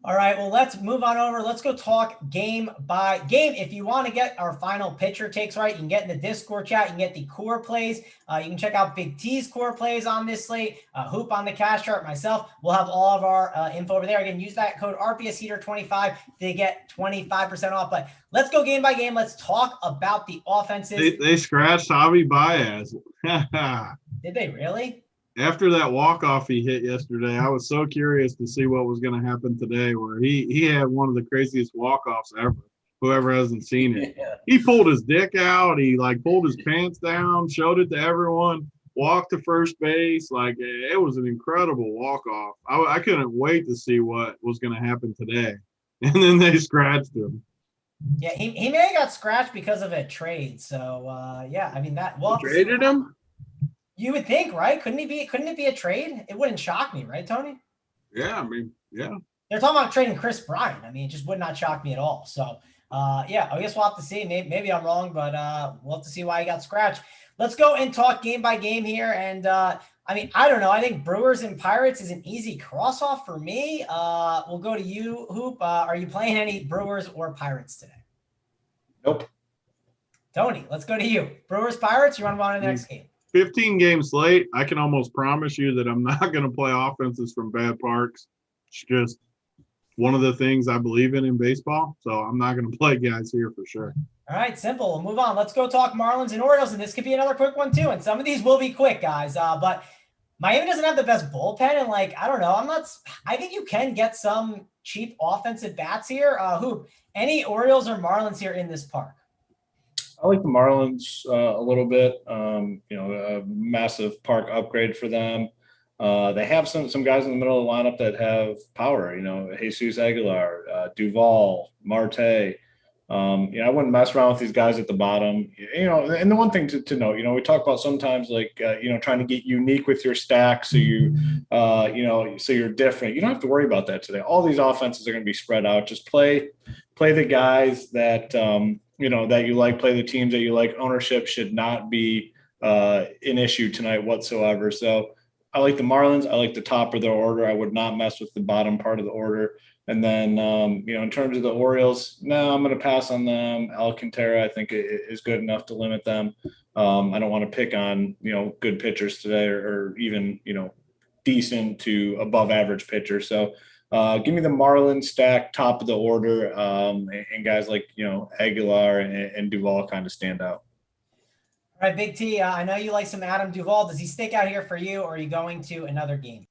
Speaker 1: All right, well, let's move on over. Let's go talk game by game. If you want to get our final pitcher takes right, you can get in the Discord chat. You can get the core plays. You can check out Big T's core plays on this slate, Hoop on the cash chart, myself. We'll have all of our info over there. Again, use that code RPSHeater25 to get 25% off. But let's go game by game. Let's talk about the offenses.
Speaker 3: They scratched Javi Baez.
Speaker 1: Did they really?
Speaker 3: After that walk-off he hit yesterday, I was so curious to see what was going to happen today, where he had one of the craziest walk-offs ever. Whoever hasn't seen it. Yeah. He pulled his dick out. He, pulled his pants down, showed it to everyone, walked to first base. It was an incredible walk-off. I couldn't wait to see what was going to happen today. And then they scratched him.
Speaker 1: Yeah, he may have got scratched because of a trade. So, yeah, I mean, that – well,
Speaker 3: traded him?
Speaker 1: You would think, right? Couldn't it be a trade? It wouldn't shock me, right, Tony?
Speaker 3: Yeah, I mean, yeah.
Speaker 1: They're talking about trading Chris Bryant. I mean, it just would not shock me at all. So, yeah, I guess we'll have to see. Maybe I'm wrong, but we'll have to see why he got scratched. Let's go and talk game by game here. And, I mean, I don't know. I think Brewers and Pirates is an easy cross-off for me. We'll go to you, Hoop. Are you playing any Brewers or Pirates today?
Speaker 2: Nope.
Speaker 1: Tony, let's go to you. Brewers, Pirates, you want to go on to the next game?
Speaker 3: 15-game slate, I can almost promise you that I'm not going to play offenses from bad parks. It's just one of the things I believe in baseball, so I'm not going to play guys here for sure.
Speaker 1: All right, simple. We'll move on. Let's go talk Marlins and Orioles, and this could be another quick one too, and some of these will be quick, guys. But Miami doesn't have the best bullpen, and I don't know. I think you can get some cheap offensive bats here. Hoop, any Orioles or Marlins here in this park?
Speaker 2: I like the Marlins a little bit. A massive park upgrade for them. They have some guys in the middle of the lineup that have power. Jesus Aguilar, Duvall, Marte. I wouldn't mess around with these guys at the bottom. And the one thing to note, we talk about sometimes trying to get unique with your stack, so so you're different. You don't have to worry about that today. All these offenses are going to be spread out. Just play the guys that that you like, play the teams that you like. Ownership should not be an issue tonight whatsoever. So I like the Marlins. I like the top of their order. I would not mess with the bottom part of the order. And then, in terms of the Orioles, no, I'm going to pass on them. Alcantara, I think, is good enough to limit them. I don't want to pick on, good pitchers today or even, decent to above average pitchers. So give me the Marlins stack, top of the order, and guys like, Aguilar and Duvall kind of stand out.
Speaker 1: All right, Big T, I know you like some Adam Duvall. Does he stick out here for you, or are you going to another game?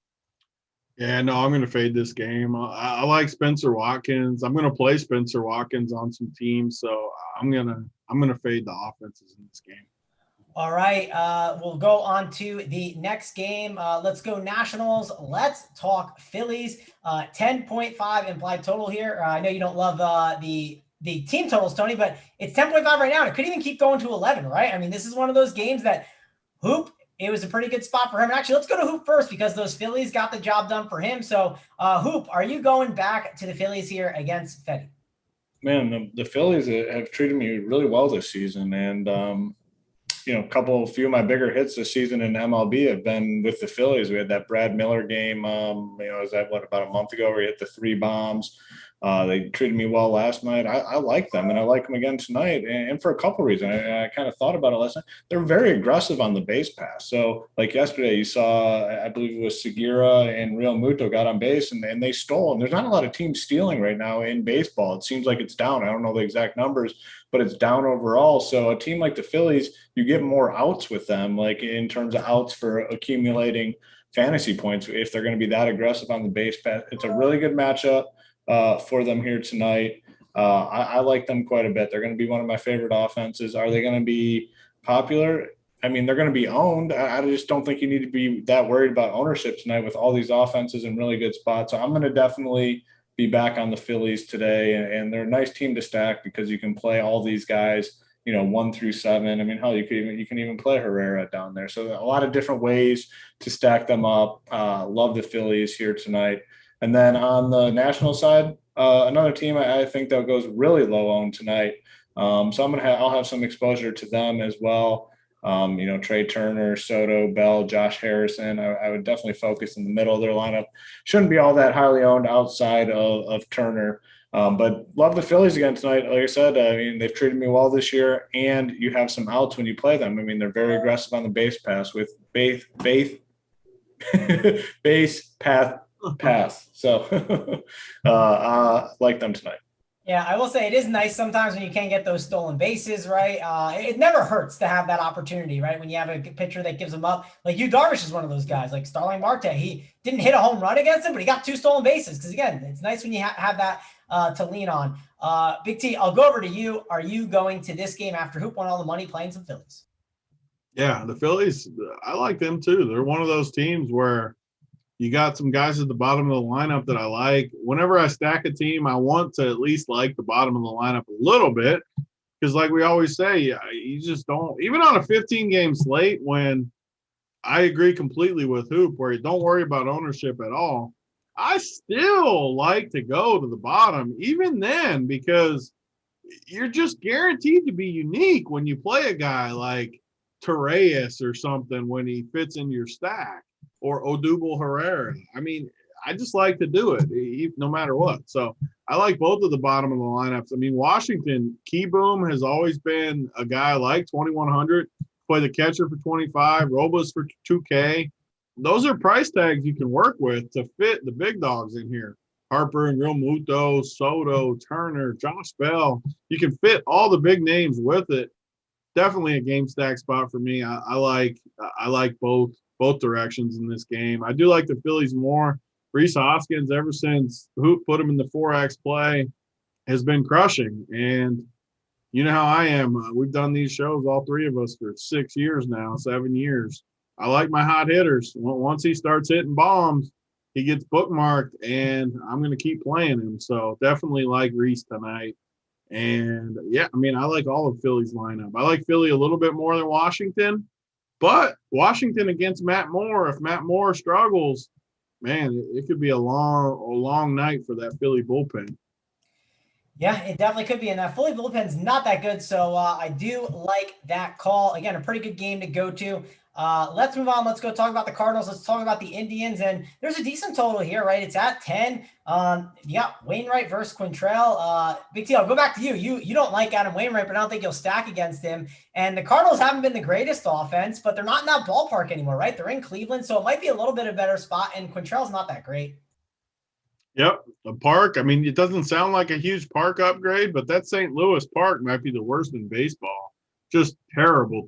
Speaker 3: Yeah, no, I'm going to fade this game. I like Spencer Watkins. I'm going to play Spencer Watkins on some teams, so I'm going to fade the offenses in this game.
Speaker 1: All right, we'll go on to the next game. Let's go Nationals. Let's talk Phillies. 10.5 implied total here. I know you don't love the team totals, Tony, but it's 10.5 right now. It could even keep going to 11, right? I mean, this is one of those games that Hoop, it was a pretty good spot for him. And actually, let's go to Hoop first because those Phillies got the job done for him. So, Hoop, are you going back to the Phillies here against Fetty?
Speaker 2: Man, the Phillies have treated me really well this season. And, a few of my bigger hits this season in MLB have been with the Phillies. We had that Brad Miller game, was that about a month ago where he hit the 3 bombs. They treated me well last night. I like them, and I like them again tonight. And for a couple of reasons, I kind of thought about it last night. They're very aggressive on the base pass. So, yesterday, you saw, I believe it was Segura and Real Muto got on base, and they stole. And there's not a lot of teams stealing right now in baseball. It seems like it's down. I don't know the exact numbers, but it's down overall. So a team like the Phillies, you get more outs with them, in terms of outs for accumulating fantasy points if they're going to be that aggressive on the base pass. It's a really good matchup for them here tonight. I like them quite a bit. They're going to be one of my favorite offenses. Are they going to be popular? I mean, they're going to be owned. I just don't think you need to be that worried about ownership tonight with all these offenses in really good spots. So I'm going to definitely be back on the Phillies today, and they're a nice team to stack because you can play all these guys, 1 through 7. I mean, hell, you can even play Herrera down there. So a lot of different ways to stack them up. Love the Phillies here tonight. And then on the national side, another team I think that goes really low owned tonight. So I'll have some exposure to them as well. Trey Turner, Soto, Bell, Josh Harrison. I would definitely focus in the middle of their lineup. Shouldn't be all that highly owned outside of Turner. But love the Phillies again tonight. Like I said, I mean, they've treated me well this year, and you have some outs when you play them. I mean, they're very aggressive on the base pass with base path pass. So like them tonight.
Speaker 1: Yeah, I will say it is nice sometimes when you can't get those stolen bases, right? It never hurts to have that opportunity, right? When you have a pitcher that gives them up. Like Darvish is one of those guys, like Starling Marte. He didn't hit a home run against him, but he got 2 stolen bases. Because, again, it's nice when you have that to lean on. Big T, I'll go over to you. Are you going to this game after Hoop won all the money playing some Phillies?
Speaker 3: Yeah, the Phillies, I like them too. They're one of those teams where you got some guys at the bottom of the lineup that I like. Whenever I stack a team, I want to at least like the bottom of the lineup a little bit because, like we always say, you just don't – even on a 15-game slate when I agree completely with Hoop where you don't worry about ownership at all, I still like to go to the bottom even then because you're just guaranteed to be unique when you play a guy like Torreyes or something when he fits in your stack. Or Odubel Herrera. I mean, I just like to do it no matter what. So I like both of the bottom of the lineups. I mean, Washington, Keyboom has always been a guy I like, 2,100, play the catcher for 25, Robles for 2K. Those are price tags you can work with to fit the big dogs in here. Harper and Realmuto, Soto, Turner, Josh Bell. You can fit all the big names with it. Definitely a game stack spot for me. I like both directions in this game. I do like the Phillies more. Rhys Hoskins, ever since Hoop put him in the 4X play, has been crushing. And you know how I am. We've done these shows, all three of us, for 6 years now, 7 years. I like my hot hitters. Once he starts hitting bombs, he gets bookmarked, and I'm going to keep playing him. So definitely like Rhys tonight. And, yeah, I mean, I like all of Philly's lineup. I like Philly a little bit more than Washington. But Washington against Matt Moore, if Matt Moore struggles, man, it could be a long night for that Philly bullpen.
Speaker 1: Yeah, it definitely could be. And that Philly bullpen's not that good. So I do like that call. Again, a pretty good game to go to. Let's move on. Let's go talk about the Cardinals. Let's talk about the Indians. And there's a decent total here, right? It's at 10. Yeah, Wainwright versus Quintrell. Big T, I'll go back to you. You don't like Adam Wainwright, but I don't think you'll stack against him. And the Cardinals haven't been the greatest offense, but they're not in that ballpark anymore, right? They're in Cleveland, so it might be a little bit of a better spot. And Quintrell's not that great.
Speaker 3: Yep, the park. I mean, it doesn't sound like a huge park upgrade, but that St. Louis park might be the worst in baseball. Just terrible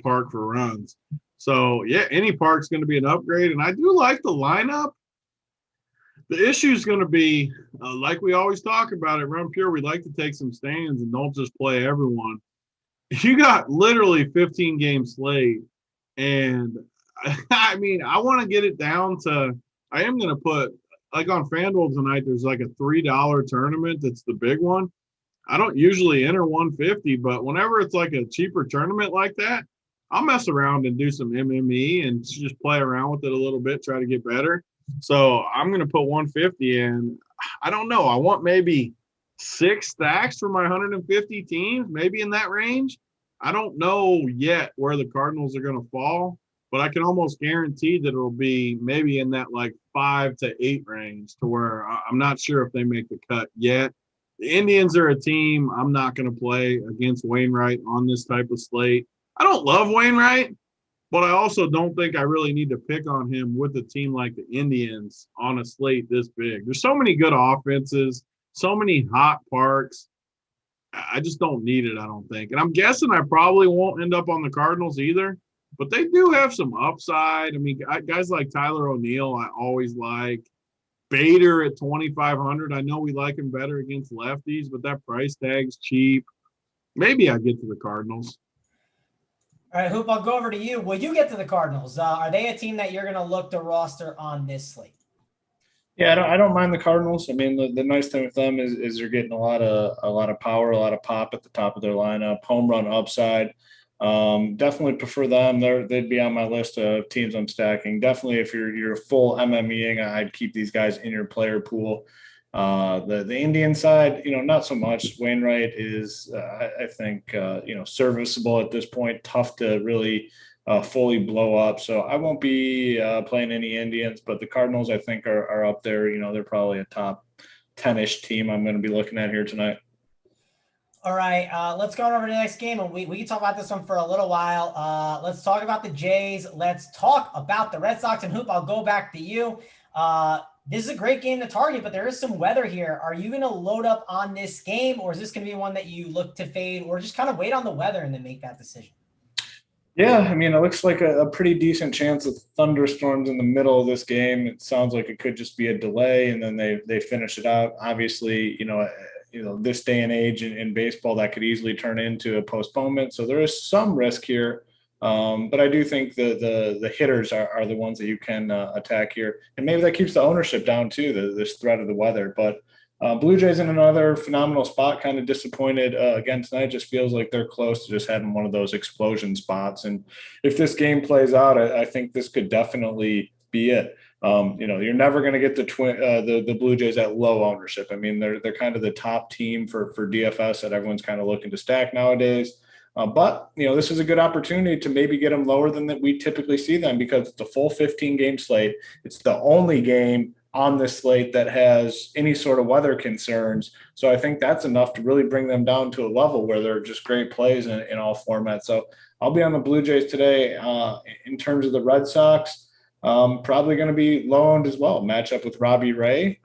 Speaker 3: park for runs. So, yeah, any park's going to be an upgrade. And I do like the lineup. The issue is going to be, like we always talk about at Run Pure, we like to take some stands and don't just play everyone. You got literally 15-game slate. And, I mean, I want to get it down to – I am going to put – like on FanDuel tonight, there's like a $3 tournament that's the big one. I don't usually enter 150, but whenever it's like a cheaper tournament like that, I'll mess around and do some MME and just play around with it a little bit, try to get better. So I'm going to put 150 in. I don't know. I want maybe 6 stacks for my 150 teams, maybe in that range. I don't know yet where the Cardinals are going to fall, but I can almost guarantee that it'll be maybe in that like 5 to 8 range to where I'm not sure if they make the cut yet. The Indians are a team I'm not going to play against Wainwright on this type of slate. I don't love Wainwright, but I also don't think I really need to pick on him with a team like the Indians on a slate this big. There's so many good offenses, so many hot parks. I just don't need it, I don't think. And I'm guessing I probably won't end up on the Cardinals either. But they do have some upside. I mean, guys like Tyler O'Neill, I always like. Bader at 2,500. I know we like him better against lefties, but that price tag's cheap. Maybe I get to the Cardinals.
Speaker 1: All right, Hoop, I'll go over to you. Will you get to the Cardinals? Are they a team that you're going to look to roster on this slate?
Speaker 2: Yeah, I don't mind the Cardinals. I mean, the nice thing with them is they're getting a lot of power, a lot of pop at the top of their lineup, home run upside. Definitely prefer them. They'd be on my list of teams I'm stacking. Definitely, if you're full MMEing, I'd keep these guys in your player pool. The Indian side, not so much. Wainwright is, I think, serviceable at this point. Tough to really fully blow up. So I won't be playing any Indians, but the Cardinals, I think, are up there. They're probably a top 10-ish team I'm going to be looking at here tonight.
Speaker 1: All right, let's go over to the next game, and we can talk about this one for a little while. Let's talk about the Jays. Let's talk about the Red Sox. And Hoop, I'll go back to you. This is a great game to target, but there is some weather here. Are you going to load up on this game, or is this going to be one that you look to fade, or just kind of wait on the weather and then make that decision?
Speaker 2: Yeah, I mean, it looks like a pretty decent chance of thunderstorms in the middle of this game. It sounds like it could just be a delay, and then they finish it out. Obviously, this day and age in baseball, that could easily turn into a postponement. So there is some risk here. But I do think the hitters are the ones that you can attack here. And maybe that keeps the ownership down too, this threat of the weather. But Blue Jays in another phenomenal spot, kind of disappointed again tonight. Just feels like they're close to just having one of those explosion spots. And if this game plays out, I think this could definitely be it. You're never going to get the Blue Jays at low ownership. I mean, they're kind of the top team for DFS that everyone's kind of looking to stack nowadays. But this is a good opportunity to maybe get them lower than that we typically see them, because it's a full 15-game slate. It's the only game on this slate that has any sort of weather concerns. So I think that's enough to really bring them down to a level where they're just great plays in all formats. So I'll be on the Blue Jays today. In terms of the Red Sox, probably going to be low owned as well. Matchup with Robbie Ray.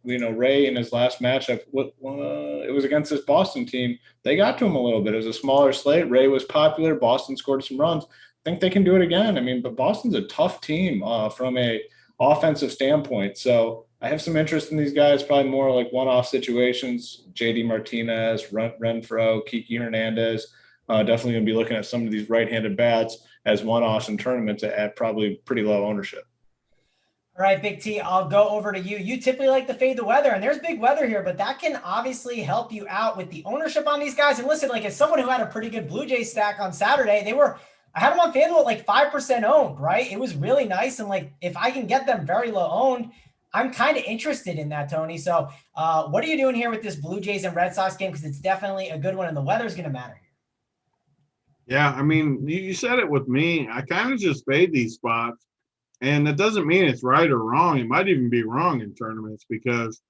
Speaker 2: Ray in his last matchup, it was against this Boston team. They got to him a little bit. It was a smaller slate. Ray was popular. Boston scored some runs. I think they can do it again. I mean, but Boston's a tough team from a offensive standpoint. So I have some interest in these guys, probably more like one-off situations. JD Martinez, Renfroe, Kiki Hernandez. Definitely going to be looking at some of these right-handed bats as one-offs in tournaments at probably pretty low ownership.
Speaker 1: All right, Big T, I'll go over to you. You typically like to fade the weather, and there's big weather here, but that can obviously help you out with the ownership on these guys. And listen, like as someone who had a pretty good Blue Jays stack on Saturday, I had them on FanDuel at like 5% owned, right? It was really nice. And like, if I can get them very low owned, I'm kind of interested in that, Tony. So what are you doing here with this Blue Jays and Red Sox game? Because it's definitely a good one, and the weather's going to matter here.
Speaker 3: Yeah, I mean, you said it with me. I kind of just fade these spots, and that doesn't mean it's right or wrong. It might even be wrong in tournaments, because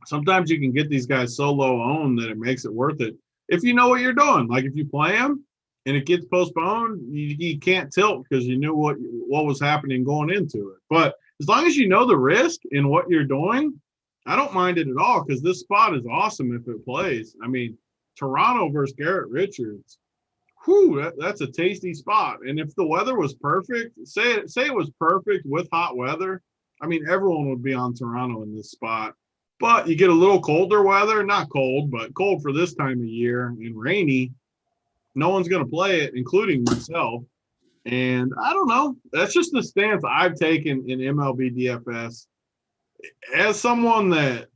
Speaker 3: sometimes you can get these guys so low owned that it makes it worth it if you know what you're doing. Like if you play them and it gets postponed, you can't tilt because you knew what was happening going into it. But as long as you know the risk in what you're doing, I don't mind it at all, because this spot is awesome if it plays. I mean, Toronto versus Garrett Richards. That's a tasty spot. And if the weather was perfect, say it was perfect with hot weather, I mean, everyone would be on Toronto in this spot. But you get a little colder weather, not cold, but cold for this time of year and rainy. No one's going to play it, including myself. And I don't know. That's just the stance I've taken in MLB DFS. As someone that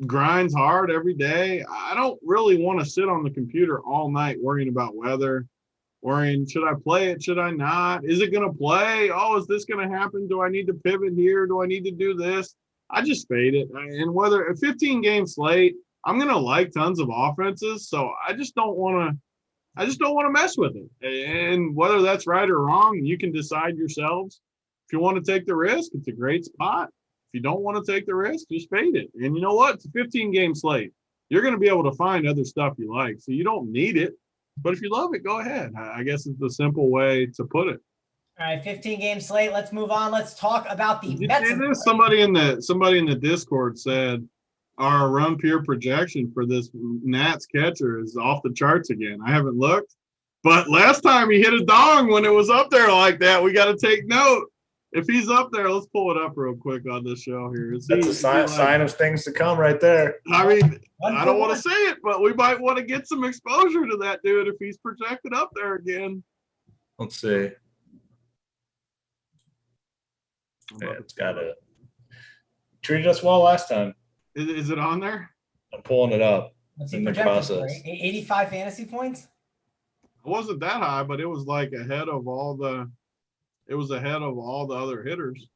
Speaker 3: grinds hard every day, I don't really want to sit on the computer all night worrying about weather, worrying, should I play it? Should I not? Is it going to play? Oh, is this going to happen? Do I need to pivot here? Do I need to do this? I just fade it. And whether a 15-game slate, I'm going to like tons of offenses. So I just don't want to mess with it. And whether that's right or wrong, you can decide yourselves. If you want to take the risk, it's a great spot. If you don't want to take the risk, just fade it. And you know what? It's a 15-game slate. You're going to be able to find other stuff you like. So you don't need it. But if you love it, go ahead. I guess it's the simple way to put it.
Speaker 1: All right, 15-game slate. Let's move on. Let's talk about the
Speaker 3: Mets. Somebody in the Discord said our run peer projection for this Nats catcher is off the charts again. I haven't looked, but last time he hit a dong when it was up there like that. We got to take note. If he's up there, let's pull it up real quick on this show here.
Speaker 2: That's a sign of things to come right there.
Speaker 3: I mean, I don't want to say it, but we might want to get some exposure to that dude if he's projected up there again.
Speaker 2: Let's see. Yeah, it's got to treated us well last time.
Speaker 3: Is it on there?
Speaker 2: I'm pulling it up.
Speaker 1: What's he
Speaker 2: in the
Speaker 1: projected for?
Speaker 2: process.
Speaker 1: 85 fantasy points?
Speaker 3: It wasn't that high, but it was like ahead of all the other hitters.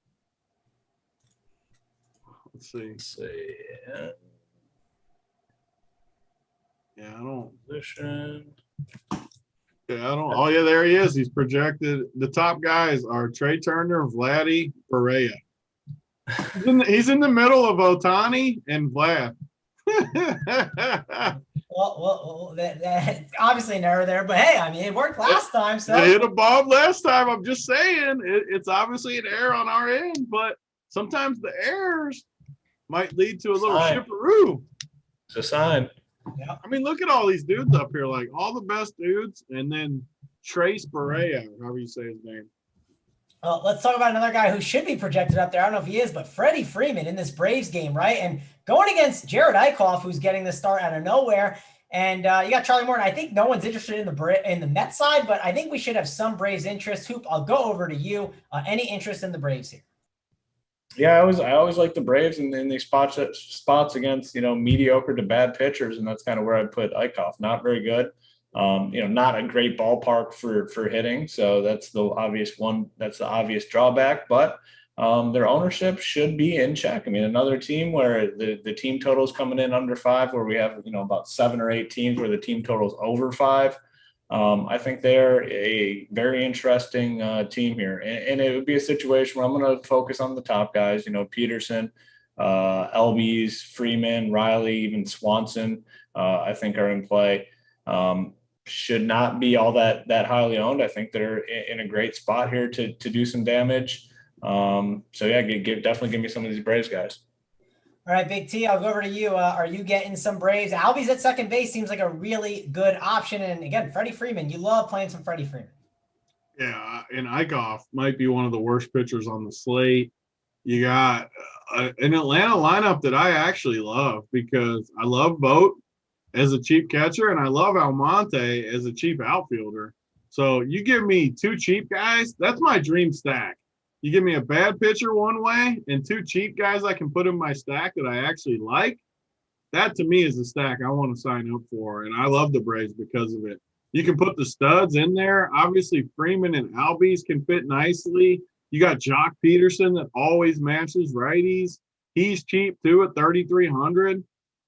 Speaker 3: Let's see. Yeah, I don't.
Speaker 2: Position.
Speaker 3: Yeah, I don't. Oh, yeah, there he is. He's projected. The top guys are Trey Turner, Vladdy, Perea. He's in the middle of Ohtani and Vlad.
Speaker 1: Well, that's obviously an error there, but hey, I mean, it worked last time. So
Speaker 3: they hit a bomb last time. I'm just saying, it's obviously an error on our end, but sometimes the errors might lead to a little shipperoo.
Speaker 2: It's a sign.
Speaker 1: Yeah.
Speaker 3: I mean, look at all these dudes up here, like all the best dudes, and then Trace Perea, however you say his name.
Speaker 1: Let's talk about another guy who should be projected up there. I don't know if he is, but Freddie Freeman in this Braves game, right? And going against Jared Eichhoff, who's getting the start out of nowhere. And you got Charlie Morton. I think no one's interested in the Mets side, but I think we should have some Braves interest. Hoop, I'll go over to you. Any interest in the Braves here?
Speaker 2: Yeah, I always like the Braves in these spots against, mediocre to bad pitchers, and that's kind of where I put Eichhoff. Not very good. Not a great ballpark for hitting. So that's the obvious one. That's the obvious drawback, but their ownership should be in check. I mean, another team where the team total is coming in under 5, where we have, about 7 or 8 teams where the team total is over 5. I think they're a very interesting team here. And it would be a situation where I'm going to focus on the top guys, Peterson, Elbies, Freeman, Riley, even Swanson, I think are in play. Should not be all that highly owned. I think they're in a great spot here to do some damage. Definitely give me some of these Braves guys.
Speaker 1: All right, Big T, I'll go over to you. Are you getting some Braves? Albies at second base seems like a really good option. And again, Freddie Freeman, you love playing some Freddie Freeman.
Speaker 3: Yeah, and Eichhoff might be one of the worst pitchers on the slate. You got an Atlanta lineup that I actually love because I love Vogt as a cheap catcher, and I love Almonte as a cheap outfielder. So you give me 2 cheap guys, that's my dream stack. You give me a bad pitcher one way and 2 cheap guys I can put in my stack that I actually like. That to me is the stack I want to sign up for, and I love the Braves because of it. You can put the studs in there. Obviously, Freeman and Albies can fit nicely. You got Jock Peterson that always matches righties. He's cheap too at $3,300.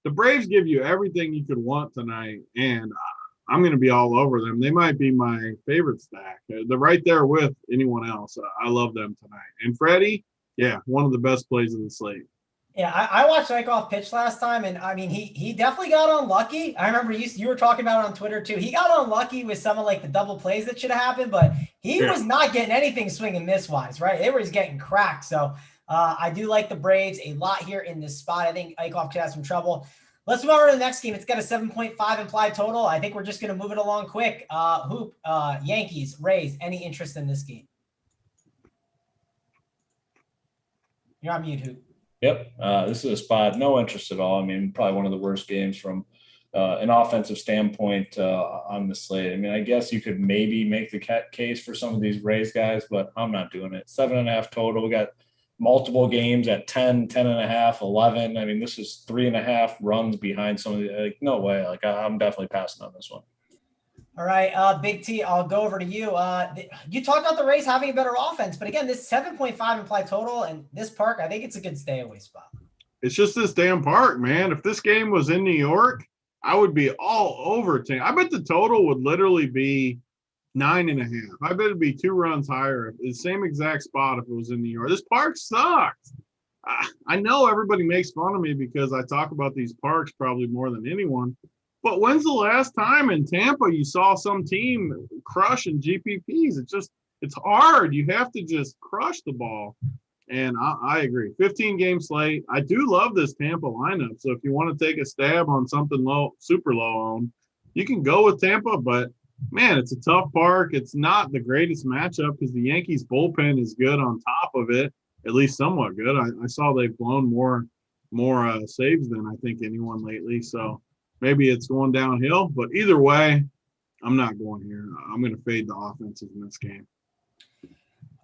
Speaker 3: The Braves give you everything you could want tonight, and I'm going to be all over them. They might be my favorite stack. They're right there with anyone else. I love them tonight. And Freddie, yeah, one of the best plays of the slate.
Speaker 1: Yeah, I watched Eichhoff pitch last time, and I mean, he definitely got unlucky. I remember you were talking about it on Twitter too. He got unlucky with some of like the double plays that should have happened, but he was not getting anything swing and miss wise, right? They were just getting cracked. So I do like the Braves a lot here in this spot. I think Eichhoff could have some trouble. Let's move over to the next game. It's got a 7.5 implied total. I think we're just going to move it along quick. Hoop, Yankees, Rays, any interest in this game? You're on mute, Hoop.
Speaker 2: Yep. This is a spot, no interest at all. I mean, probably one of the worst games from an offensive standpoint on the slate. I mean, I guess you could maybe make the case for some of these Rays guys, but I'm not doing it. 7.5 total. We got multiple games at 10, 10.5, 11. I mean, this is 3.5 runs behind some of the, like, no way. Like, I'm definitely passing on this one.
Speaker 1: All right, Big T, I'll go over to you. You talked about the Rays having a better offense, but again, this 7.5 implied total and this park, I think it's a good stay away spot.
Speaker 3: It's just this damn park, man. If this game was in New York, I would be all over it. I bet the total would literally be 9.5. I bet it'd be 2 runs higher. The same exact spot if it was in New York. This park sucks. I know everybody makes fun of me because I talk about these parks probably more than anyone. But when's the last time in Tampa you saw some team crushing GPPs? It's hard. You have to just crush the ball. And I agree. 15-game slate. I do love this Tampa lineup. So if you want to take a stab on something low, super low owned, you can go with Tampa. But, man, it's a tough park. It's not the greatest matchup because the Yankees bullpen is good on top of it, at least somewhat good. I saw they've blown more saves than I think anyone lately. So maybe it's going downhill. But either way, I'm not going here. I'm going to fade the offenses in this game.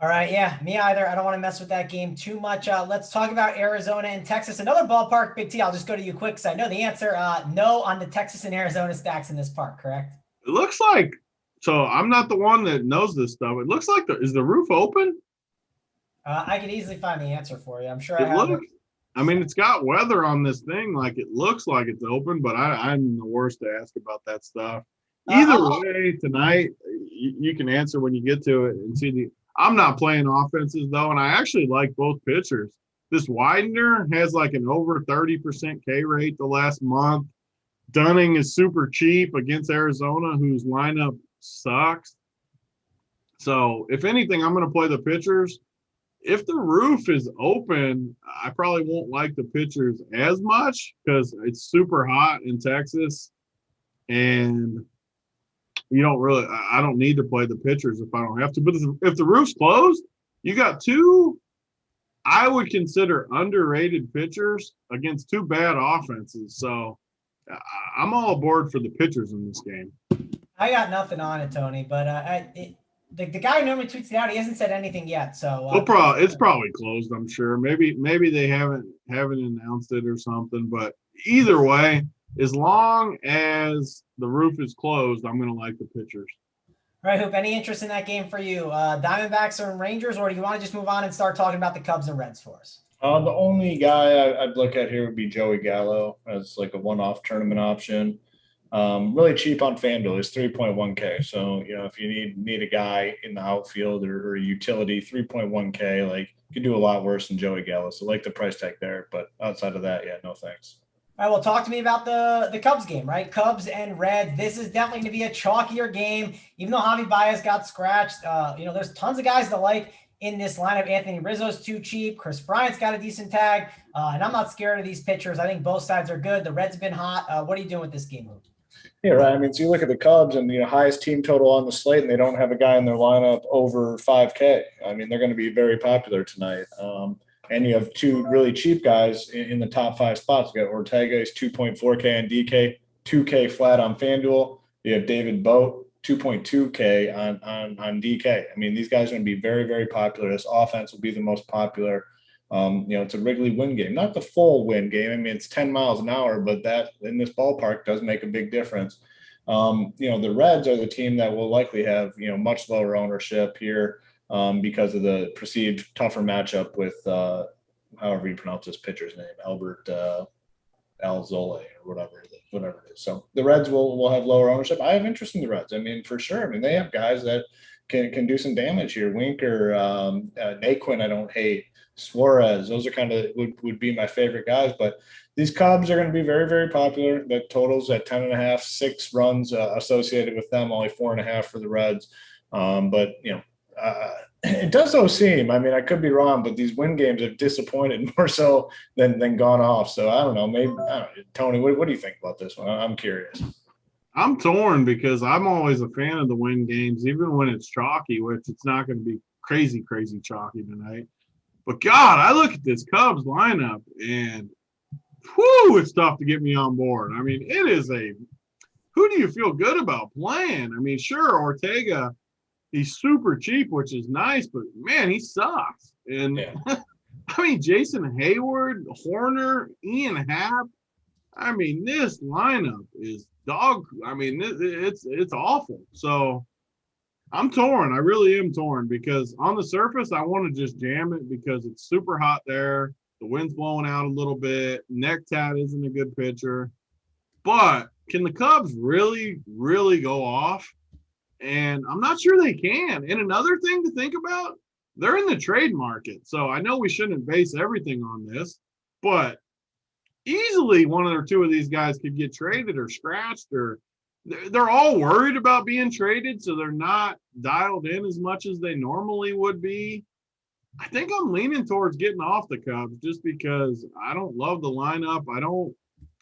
Speaker 1: All right, yeah, me either. I don't want to mess with that game too much. Let's talk about Arizona and Texas. Another ballpark, Big T. I'll just go to you quick because I know the answer. No on the Texas and Arizona stacks in this park, correct?
Speaker 3: It looks like, so I'm not the one that knows this stuff. It looks like, is the roof open?
Speaker 1: I can easily find the answer for you. I'm sure
Speaker 3: I mean, it's got weather on this thing. Like, it looks like it's open, but I'm the worst to ask about that stuff. Either way, tonight, you can answer when you get to it and see I'm not playing offenses, though, and I actually like both pitchers. This Widener has like an over 30% K rate the last month. Dunning is super cheap against Arizona, whose lineup sucks. So, if anything, I'm going to play the pitchers. If the roof is open, I probably won't like the pitchers as much because it's super hot in Texas. And I don't need to play the pitchers if I don't have to. But if the roof's closed, you got two, I would consider underrated pitchers against two bad offenses. So I'm all aboard for the pitchers in this game.
Speaker 1: I got nothing on it, Tony, but the guy who normally tweets it out, he hasn't said anything yet. So
Speaker 3: it's probably closed, I'm sure. Maybe they haven't announced it or something. But either way, as long as the roof is closed, I'm going to like the pitchers.
Speaker 1: All right, Hoop, any interest in that game for you? Diamondbacks or Rangers, or do you want to just move on and start talking about the Cubs and Reds for us?
Speaker 2: The only guy I'd look at here would be Joey Gallo as like a one-off tournament option. Really cheap on FanDuel. It's 3.1K. So, if you need a guy in the outfield or utility, 3.1K, like you could do a lot worse than Joey Gallo. So like the price tag there, but outside of that, yeah, no thanks.
Speaker 1: All right, well, talk to me about the Cubs game, right? Cubs and Reds. This is definitely going to be a chalkier game. Even though Javi Baez got scratched, there's tons of guys to like in this lineup. Anthony Rizzo's too cheap. Chris Bryant's got a decent tag. And I'm not scared of these pitchers. I think both sides are good. The Reds have been hot. What are you doing with this game, Luke?
Speaker 2: Yeah, right. I mean, so you look at the Cubs and highest team total on the slate, and they don't have a guy in their lineup over 5K. I mean, they're going to be very popular tonight. And you have two really cheap guys in the top 5 spots. You got Ortega, is 2.4K on DK, 2K flat on FanDuel. You have David Boat, 2.2K on DK. I mean, these guys are going to be very, very popular. This offense will be the most popular. It's a Wrigley win game, not the full win game. I mean, it's 10 miles an hour, but that in this ballpark does make a big difference. The Reds are the team that will likely have, much lower ownership here because of the perceived tougher matchup with, however you pronounce this pitcher's name, Albert Alzole or whatever it is. So the Reds will have lower ownership. I have interest in the Reds. I mean, for sure. I mean, they have guys that can do some damage here. Winker, Naquin, I don't hate. Suarez, those are kind of would be my favorite guys, but these Cubs are going to be very, very popular. The totals at 10.5, 6 runs associated with them, only 4.5 for the Reds. It does so seem, I mean, I could be wrong, but these win games have disappointed more so than gone off. So I don't know, maybe, Tony, what do you think about this one? I'm curious.
Speaker 3: I'm torn because I'm always a fan of the win games, even when it's chalky, which it's not going to be crazy, crazy chalky tonight. But God, I look at this Cubs lineup and it's tough to get me on board. I mean, it is who do you feel good about playing? I mean, sure, Ortega, he's super cheap, which is nice, but man, he sucks. And yeah. I mean, Jason Hayward, Horner, Ian Happ. I mean, this lineup is dog. I mean, it's awful. So I'm torn. I really am torn because on the surface, I want to just jam it because it's super hot there. The wind's blowing out a little bit. Necktat isn't a good pitcher. But can the Cubs really, really go off? And I'm not sure they can. And another thing to think about, they're in the trade market. So I know we shouldn't base everything on this, but easily one or two of these guys could get traded or scratched, or they're all worried about being traded, so they're not dialed in as much as they normally would be. I think I'm leaning towards getting off the Cubs just because I don't love the lineup.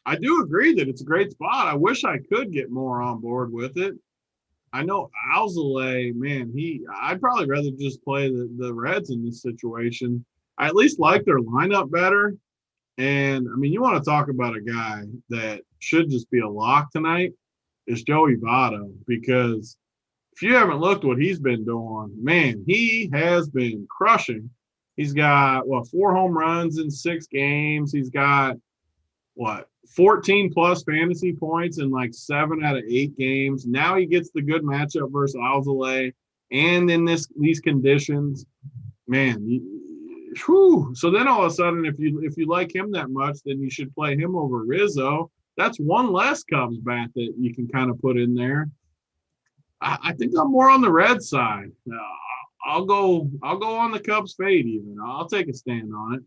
Speaker 3: I do agree that it's a great spot. I wish I could get more on board with it. I know Alzole, man, I'd probably rather just play the Reds in this situation. I at least like their lineup better. And, I mean, you want to talk about a guy that should just be a lock tonight. is Joey Votto, because if you haven't looked what he's been doing, man, he has been crushing. He's got, 4 home runs in 6 games. He's got, 14-plus fantasy points in like 7 out of 8 games. Now he gets the good matchup versus Alzolay. And in these conditions, man, so then all of a sudden, if you like him that much, then you should play him over Rizzo. That's one less Cubs bat that you can kind of put in there. I think I'm more on the red side. I'll go on the Cubs fade even. I'll take a stand on it.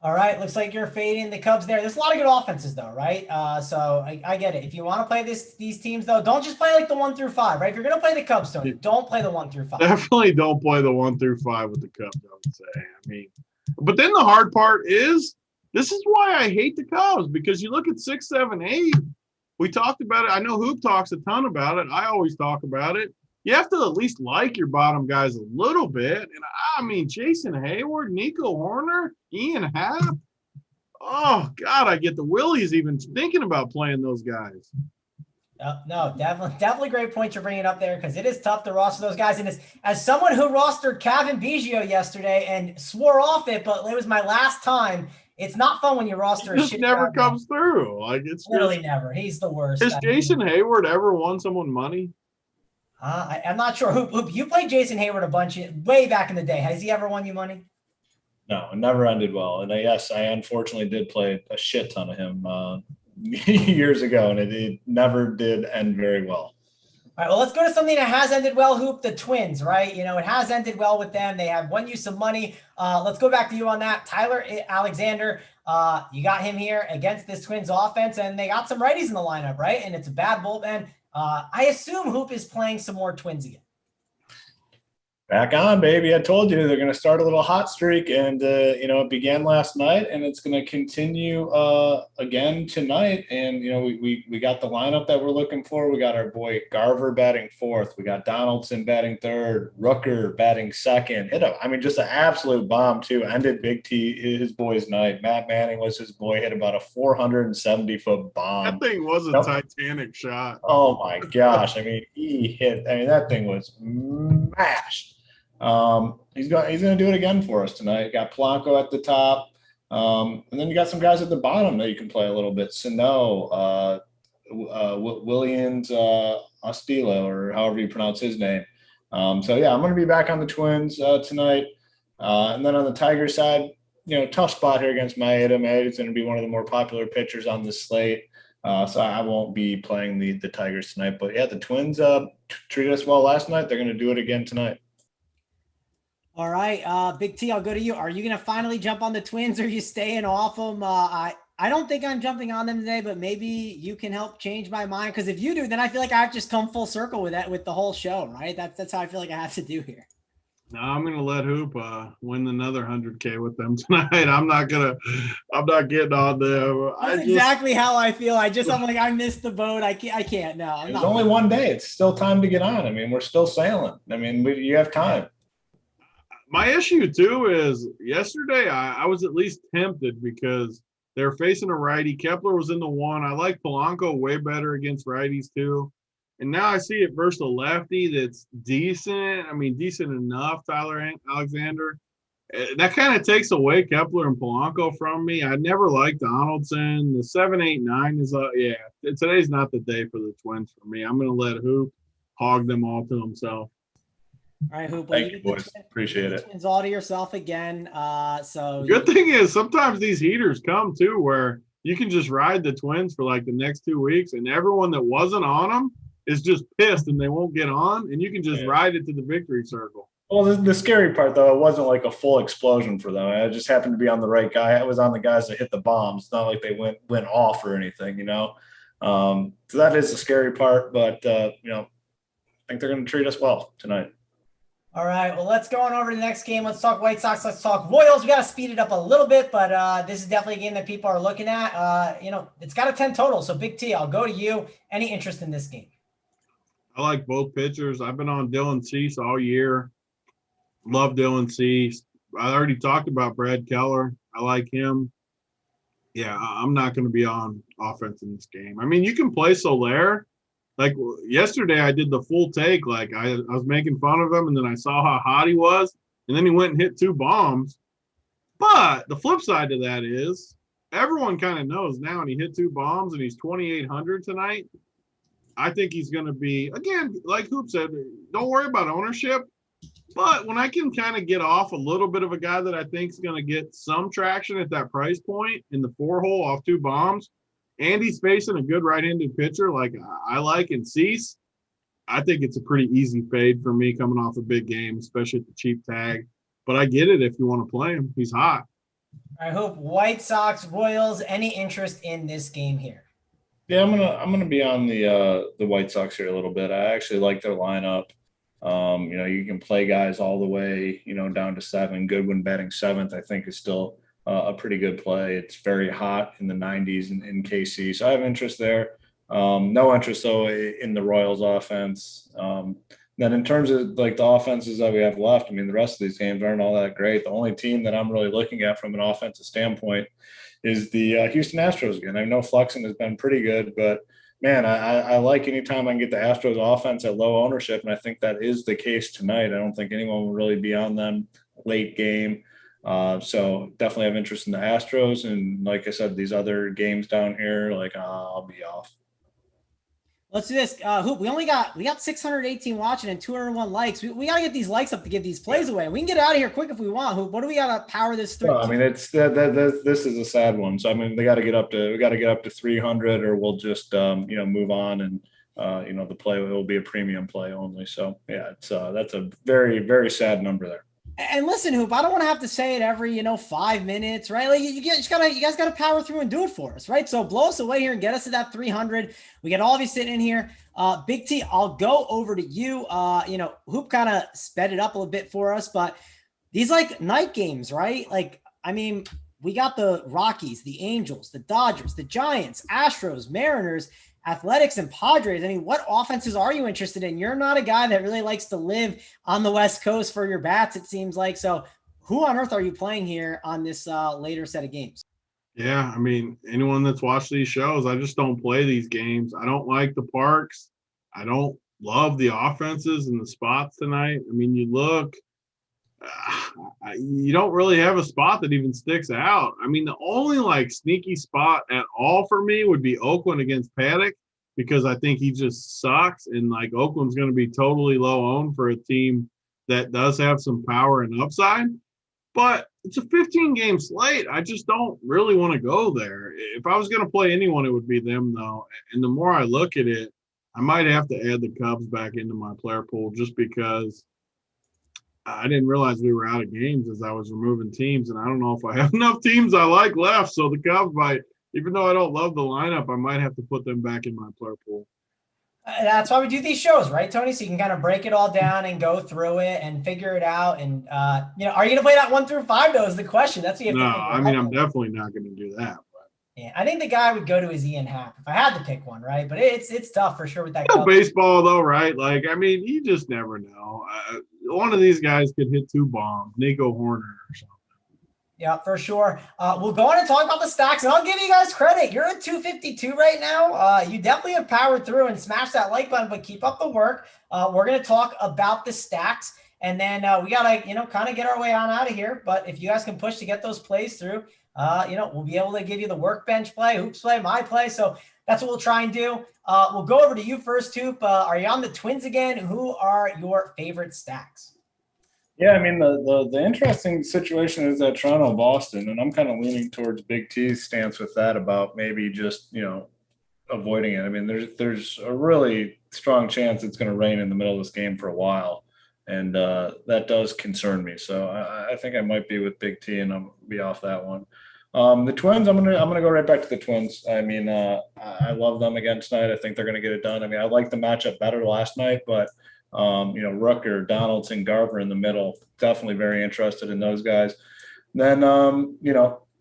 Speaker 1: All right, looks like you're fading the Cubs there. There's a lot of good offenses though, right? So I get it. If you want to play these teams though, don't just play like the 1 through 5, right? If you're gonna play the Cubs, Tony, don't play the 1 through 5.
Speaker 3: Definitely don't play the 1 through 5 with the Cubs, I would say. I mean, but then the hard part is, this is why I hate the Cubs, because you look at 6, 7, 8. We talked about it. I know Hoop talks a ton about it. I always talk about it. You have to at least like your bottom guys a little bit. And I mean, Jason Hayward, Nico Horner, Ian Happ. Oh, God, I get the willies even thinking about playing those guys.
Speaker 1: No, definitely great point you're bringing up there, because it is tough to roster those guys. And as someone who rostered Kevin Biggio yesterday and swore off it, but it was my last time, it's not fun when you roster a shit.
Speaker 3: It never comes through. Like, it's
Speaker 1: literally never. He's the worst.
Speaker 3: Has Jason Hayward ever won someone money?
Speaker 1: I'm not sure. Hoop, you played Jason Hayward a bunch way back in the day. Has he ever won you money?
Speaker 2: No, it never ended well. And yes, I unfortunately did play a shit ton of him years ago, and it never did end very well.
Speaker 1: All right, well, let's go to something that has ended well, Hoop, the Twins, right? You know, it has ended well with them. They have won you some money. Let's go back to you on that. Tyler Alexander, you got him here against this Twins offense, and they got some righties in the lineup, right? And it's a bad bullpen. I assume Hoop is playing some more Twins again.
Speaker 2: Back on, baby. I told you they're going to start a little hot streak, and it began last night, and it's going to continue again tonight. And we got the lineup that we're looking for. We got our boy Garver batting 4th. We got Donaldson batting 3rd. Rooker batting 2nd. Just an absolute bomb too. Ended BigT, his boy's night. Matt Manning was his boy. Hit about a 470-foot bomb.
Speaker 3: That thing was a Titanic shot.
Speaker 2: Oh my gosh! He hit. That thing was mashed. He's going to do it again for us tonight. Got Polanco at the top. And then you got some guys at the bottom that you can play a little bit. Sano, Williams, Ostilo, or however you pronounce his name. I'm going to be back on the Twins tonight. And then on the Tigers side, tough spot here against Maeda. Maeda's going to be one of the more popular pitchers on the slate. So I won't be playing the Tigers tonight. But yeah, the Twins treated us well last night. They're going to do it again tonight.
Speaker 1: All right, Big T, I'll go to you. Are you going to finally jump on the Twins, or are you staying off them? I don't think I'm jumping on them today, but maybe you can help change my mind. Because if you do, then I feel like I have to just come full circle with the whole show, right? That's how I feel like I have to do here.
Speaker 3: No, I'm going to let Hoop win another 100K with them tonight. I'm not getting on them.
Speaker 1: That's exactly how I feel. I'm like, I missed the boat. I can't. No,
Speaker 2: it's only one day. It's still time to get on. We're still sailing. You have time.
Speaker 3: My issue, too, is yesterday I was at least tempted because they're facing a righty. Kepler was in the 1. I like Polanco way better against righties, too. And now I see it versus a lefty that's decent. Decent enough, Tyler Alexander. That kind of takes away Kepler and Polanco from me. I never liked Donaldson. The 7, 8, 9 is today's not the day for the Twins for me. I'm going to let Hoop hog them all to himself.
Speaker 1: All right, Hoop.
Speaker 2: Thank you, boys. Appreciate it.
Speaker 1: It's all to yourself again.
Speaker 3: Good thing is sometimes these heaters come too, where you can just ride the Twins for like the next 2 weeks, and everyone that wasn't on them is just pissed and they won't get on, and you can just ride it to the victory circle.
Speaker 2: Well, the scary part though, it wasn't like a full explosion for them. I just happened to be on the right guy. I was on the guys that hit the bombs. It's not like they went off or anything, So that is the scary part, but I think they're going to treat us well tonight.
Speaker 1: All right, well, let's go on over to the next game. Let's talk White Sox. Let's talk Royals. We got to speed it up a little bit, but this is definitely a game that people are looking at. It's got a 10 total, so Big T, I'll go to you. Any interest in this game?
Speaker 3: I like both pitchers. I've been on Dylan Cease all year. Love Dylan Cease. I already talked about Brad Keller. I like him. Yeah, I'm not going to be on offense in this game. I mean, you can play Soler. Like yesterday, I did the full take. Like I was making fun of him, and then I saw how hot he was, and then he went and hit 2 bombs. But the flip side to that is everyone kind of knows now, and he hit 2 bombs, and he's 2,800 tonight. I think he's going to be, again, like Hoop said, don't worry about ownership. But when I can kind of get off a little bit of a guy that I think is going to get some traction at that price point in the 4-hole off 2 bombs, and he's facing a good right-handed pitcher like I like in Cease, I think it's a pretty easy fade for me coming off a big game, especially at the cheap tag. But I get it if you want to play him. He's hot.
Speaker 1: I hope White Sox, Royals, any interest in this game here?
Speaker 2: Yeah, I'm gonna be on the White Sox here a little bit. I actually like their lineup. You can play guys all the way, down to 7. Goodwin batting 7th, I think, is still a pretty good play. It's very hot in the 90s in KC, so I have interest there. No interest though in the Royals offense. Then in terms of like the offenses that we have left, I mean, the rest of these games aren't all that great. The only team that I'm really looking at from an offensive standpoint is the Houston Astros again. I know Flexen has been pretty good, but man, I like anytime I can get the Astros offense at low ownership, and I think that is the case tonight. I don't think anyone will really be on them late game. So definitely have interest in the Astros. And like I said, these other games down here, like I'll be off.
Speaker 1: Let's do this. Hoop, we got 618 watching and 201 likes. We got to get these likes up to give these plays away. We can get out of here quick if we want. Hoop, what do we got to power this through?
Speaker 2: Well, I mean, it's this is a sad one. So I mean, we got to get up to 300, or we'll just move on, and the play will be a premium play only. So yeah, it's that's a very, very sad number there.
Speaker 1: And listen, Hoop, I don't want to have to say it every 5 minutes, right? Like you guys got to power through and do it for us, right? So blow us away here and get us to that 300. We get all of you sitting in here. Big T, I'll go over to you. Hoop kind of sped it up a little bit for us, but these like night games, right? Like, I mean, we got the Rockies, the Angels, the Dodgers, the Giants, Astros, Mariners, Athletics, and Padres. I mean, what offenses are you interested in? You're not a guy that really likes to live on the West Coast for your bats, it seems like. So who on earth are you playing here on this later set of games?
Speaker 3: Yeah, I mean, anyone that's watched these shows, I just don't play these games. I don't like the parks. I don't love the offenses and the spots tonight. I mean, you look, you don't really have a spot that even sticks out. I mean, the only like sneaky spot at all for me would be Oakland against Paddock, because I think he just sucks, and like Oakland's going to be totally low owned for a team that does have some power and upside. But it's a 15-game slate. I just don't really want to go there. If I was going to play anyone, it would be them, though. And the more I look at it, I might have to add the Cubs back into my player pool, just because I didn't realize we were out of games as I was removing teams, and I don't know if I have enough teams I like left. So the Cubs might, even though I don't love the lineup, I might have to put them back in my player pool.
Speaker 1: That's why we do these shows, right, Tony? So you can kind of break it all down and go through it and figure it out. And, are you going to play that 1 through 5, though, is the question. That's what you have to
Speaker 3: No, I mean, I'm definitely not going to do that. But.
Speaker 1: Yeah, I think the guy I would go to is Ian Happ if I had to pick one, right? But it's tough for sure with that.
Speaker 3: Baseball, though, right? Like, I mean, you just never know. One of these guys could hit 2 bombs, Nico Horner or something.
Speaker 1: Yeah, for sure. We'll go on and talk about the stacks, and I'll give you guys credit. You're at 252 right now. You definitely have powered through and smashed that like button, but keep up the work. We're going to talk about the stacks, and then we got to, kind of get our way on out of here. But if you guys can push to get those plays through, we'll be able to give you the workbench play, hoops play, my play. So that's what we'll try and do. We'll go over to you first, Hoop. Are you on the Twins again? Who are your favorite stacks?
Speaker 2: Yeah, I mean, the interesting situation is that Toronto-Boston, and I'm kind of leaning towards Big T's stance with that about maybe just, avoiding it. I mean, there's a really strong chance it's going to rain in the middle of this game for a while, and that does concern me. So I think I might be with Big T, and I'll be off that one. The Twins, I'm gonna go right back to the Twins. I mean, I love them again tonight. I think they're going to get it done. I mean, I liked the matchup better last night, but Rooker, Donaldson, Garver in the middle, definitely very interested in those guys. Then,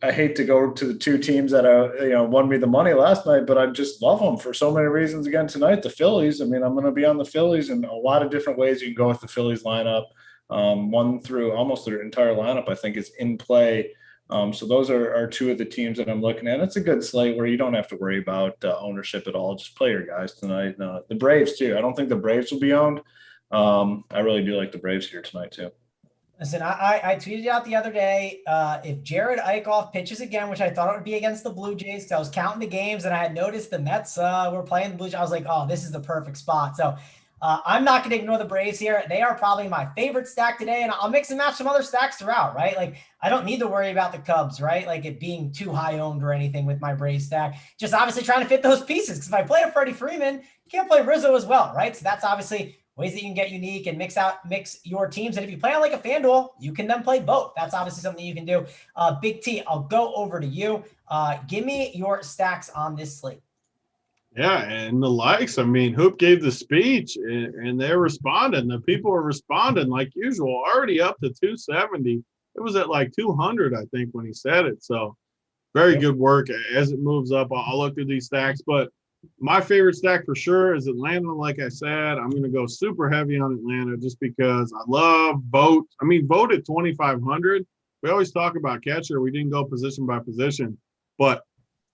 Speaker 2: I hate to go to the 2 teams that, won me the money last night, but I just love them for so many reasons again tonight. The Phillies, I mean, I'm going to be on the Phillies in a lot of different ways. You can go with the Phillies lineup. One through almost their entire lineup, I think, is in play So those are two of the teams that I'm looking at. It's a good slate where you don't have to worry about ownership at all. Just play your guys tonight. The Braves too. I don't think the Braves will be owned. I really do like the Braves here tonight too.
Speaker 1: Listen, I tweeted out the other day, if Jared Eichhoff pitches again, which I thought it would be against the Blue Jays, because I was counting the games and I had noticed the Mets were playing the Blue Jays. I was like, oh, this is the perfect spot. So I'm not going to ignore the Braves here. They are probably my favorite stack today, and I'll mix and match some other stacks throughout, right? Like, I don't need to worry about the Cubs, right? Like it being too high owned or anything with my Braves stack. Just obviously trying to fit those pieces, because if I play a Freddie Freeman, you can't play Rizzo as well, right? So that's obviously ways that you can get unique and mix your teams. And if you play on like a FanDuel, you can then play both. That's obviously something you can do. Big T, I'll go over to you. Give me your stacks on this slate.
Speaker 3: Yeah, and the likes. I mean, Hoop gave the speech, and they're responding. The people are responding like usual, already up to 270. It was at like 200, I think, when he said it. So very good work. As it moves up, I'll look through these stacks. But my favorite stack for sure is Atlanta. Like I said, I'm going to go super heavy on Atlanta just because I love Vogt. I mean, Vogt at 2,500. We always talk about catcher. We didn't go position by position. But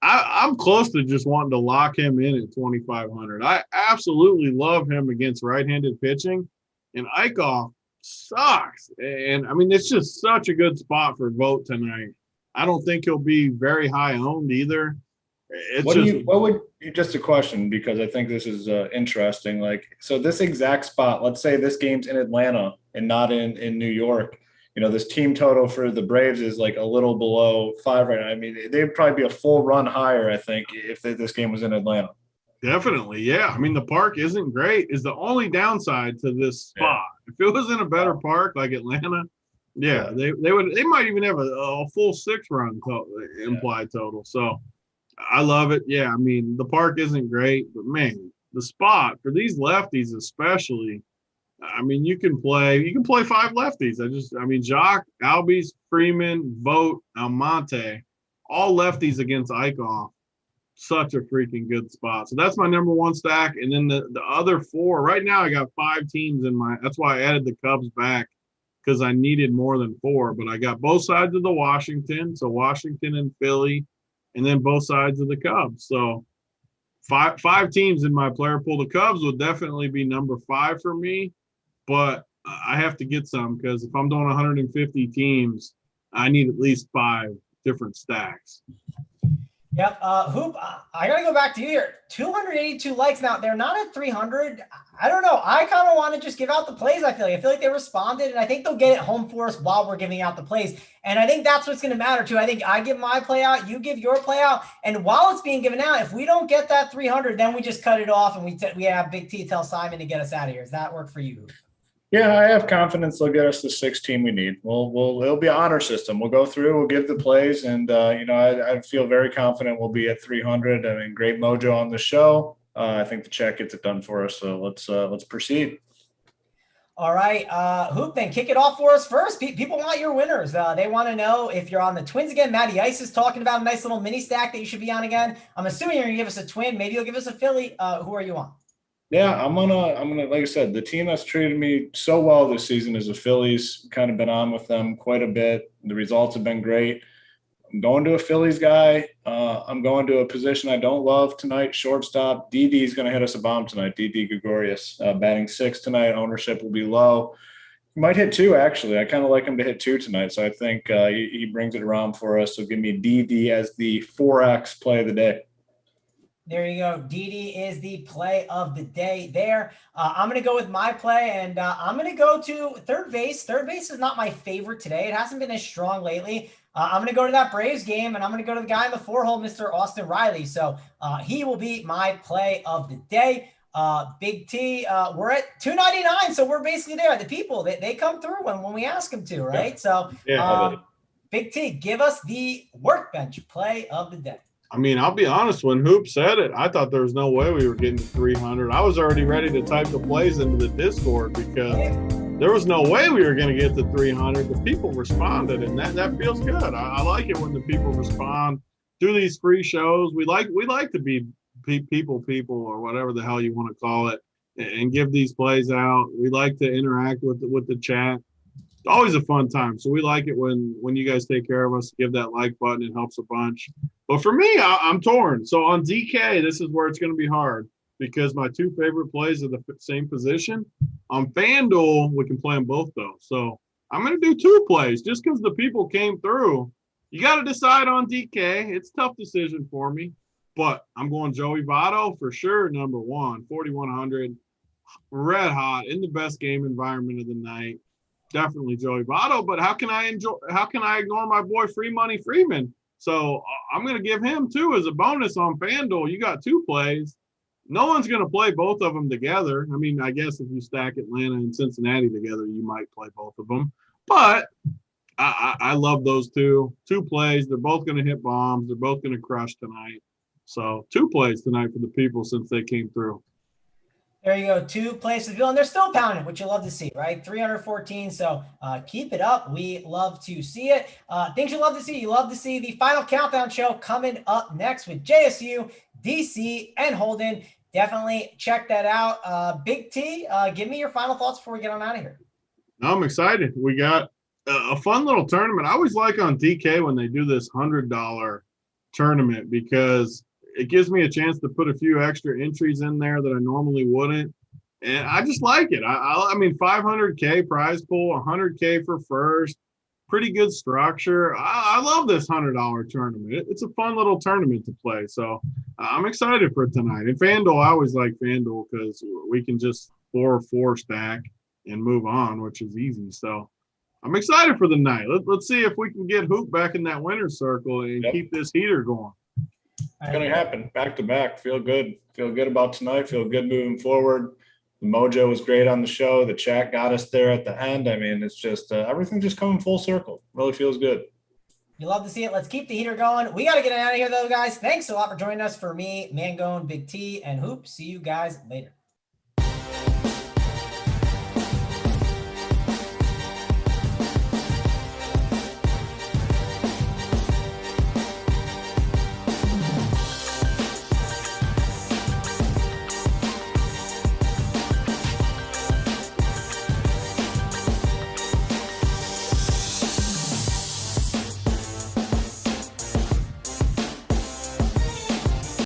Speaker 3: I'm close to just wanting to lock him in at 2,500. I absolutely love him against right-handed pitching. And Eichhoff sucks. And, I mean, it's just such a good spot for Vogt tonight. I don't think he'll be very high owned either. Just a
Speaker 2: question, because I think this is interesting. Like, so this exact spot, let's say this game's in Atlanta and not in New York. You know, this team total for the Braves is like a little below 5 right now. I mean, they'd probably be a full run higher, I think, if this game was in Atlanta.
Speaker 3: Definitely, yeah. I mean, the park isn't great. Is the only downside to this spot. Yeah. If it was in a better park like Atlanta, yeah. They might even have a full 6-run implied total. So I love it. Yeah, I mean, the park isn't great, but man, the spot for these lefties especially. I mean, you can play 5 lefties. Jock, Albies, Freeman, Vogt, Almonte, all lefties against Eichhoff. Such a freaking good spot. So that's my number one stack. And then the other 4, right now I got 5 teams that's why I added the Cubs back, because I needed more than 4. But I got both sides of the Washington, so Washington and Philly, and then both sides of the Cubs. So five teams in my player pool. The Cubs would definitely be number 5 for me. But I have to get some, because if I'm doing 150 teams, I need at least 5 different stacks.
Speaker 1: Yep. Hoop, I got to go back to you here. 282 likes. Now, they're not at 300. I don't know. I kind of want to just give out the plays, I feel like they responded, and I think they'll get it home for us while we're giving out the plays. And I think that's what's going to matter, too. I think I give my play out, you give your play out, and while it's being given out, if we don't get that 300, then we just cut it off, and we have Big T tell Simon to get us out of here. Does that work for you?
Speaker 2: Yeah, I have confidence they'll get us the 16 we need. It'll be an honor system. We'll go through, we'll give the plays, and I feel very confident we'll be at 300. I mean, great mojo on the show. I think the chat gets it done for us. So let's proceed.
Speaker 1: All right, Hoop, then kick it off for us first. People want your winners. They want to know if you're on the Twins again. Matty Ice is talking about a nice little mini stack that you should be on again. I'm assuming you're gonna give us a Twin. Maybe you'll give us a Philly. Who are you on?
Speaker 2: Yeah, I'm gonna like I said, the team that's treated me so well this season is the Phillies. Kind of been on with them quite a bit. The results have been great. I'm going to a Phillies guy. I'm going to a position I don't love tonight, shortstop. DD is going to hit us a bomb tonight. DD Gregorius, batting 6 tonight. Ownership will be low. He might hit 2, actually. I kind of like him to hit 2 tonight, so I think he brings it around for us. So give me DD as the 4X play of the day.
Speaker 1: There you go. DD is the play of the day there. I'm going to go with my play, and I'm going to go to third base. Third base is not my favorite today. It hasn't been as strong lately. I'm going to go to that Braves game, and I'm going to go to the guy in the 4-hole, Mr. Austin Riley. So he will be my play of the day. Big T, we're at 299, so we're basically there. The people, they come through when we ask them to, right?
Speaker 2: Yeah.
Speaker 1: So Big T, give us the workbench play of the day.
Speaker 3: I mean, I'll be honest, when Hoop said it, I thought there was no way we were getting to 300. I was already ready to type the plays into the Discord because there was no way we were going to get to 300. The people responded, and that feels good. I like it when the people respond. Do these free shows. We like to be people or whatever the hell you want to call it, and give these plays out. We like to interact with the chat. always a fun time. So we like it when you guys take care of us. Give that like button. It helps a bunch. But for me, I'm torn. So on DK, this is where it's going to be hard because my two favorite plays are the same position. On FanDuel, we can play them both, though. So I'm going to do two plays just because the people came through. You got to decide on DK. It's a tough decision for me. But I'm going Joey Votto for sure, number one, 4,100. Red hot in the best game environment of the night. Definitely Joey Votto. But how can I ignore my boy Free Money Freeman? So I'm going to give him two as a bonus on FanDuel. You got two plays. No one's going to play both of them together. I mean, I guess if you stack Atlanta and Cincinnati together, you might play both of them. But I love those two plays. They're both going to hit bombs. They're both going to crush tonight. So two plays tonight for the people since they came through.
Speaker 1: There you go. Two plays for the people, and they're still pounding, which you love to see, right? 314. So keep it up. We love to see it. Things you love to see. You love to see the final countdown show coming up next with JSU, DC, and Holden. Definitely check that out. Big T, give me your final thoughts before we get on out of here.
Speaker 3: I'm excited. We got a fun little tournament. I always like on DK when they do this $100 tournament because it gives me a chance to put a few extra entries in there that I normally wouldn't. And I just like it. I mean, 500K prize pool, 100K for first, pretty good structure. I love this $100 tournament. It's a fun little tournament to play. So I'm excited for tonight. And FanDuel, I always like FanDuel because we can just 4-4 stack and move on, which is easy. So I'm excited for the night. Let's see if we can get Hoop back in that winner's circle and keep this heater going.
Speaker 2: It's going to happen back to back. Feel good. Feel good about tonight. Feel good moving forward. The mojo was great on the show. The chat got us there at the end. I mean, it's just everything just coming full circle. Really feels good.
Speaker 1: You love to see it. Let's keep the heater going. We got to get out of here, though, guys. Thanks a lot for joining us. For me, Mangone, Big T, and Hoop. See you guys later.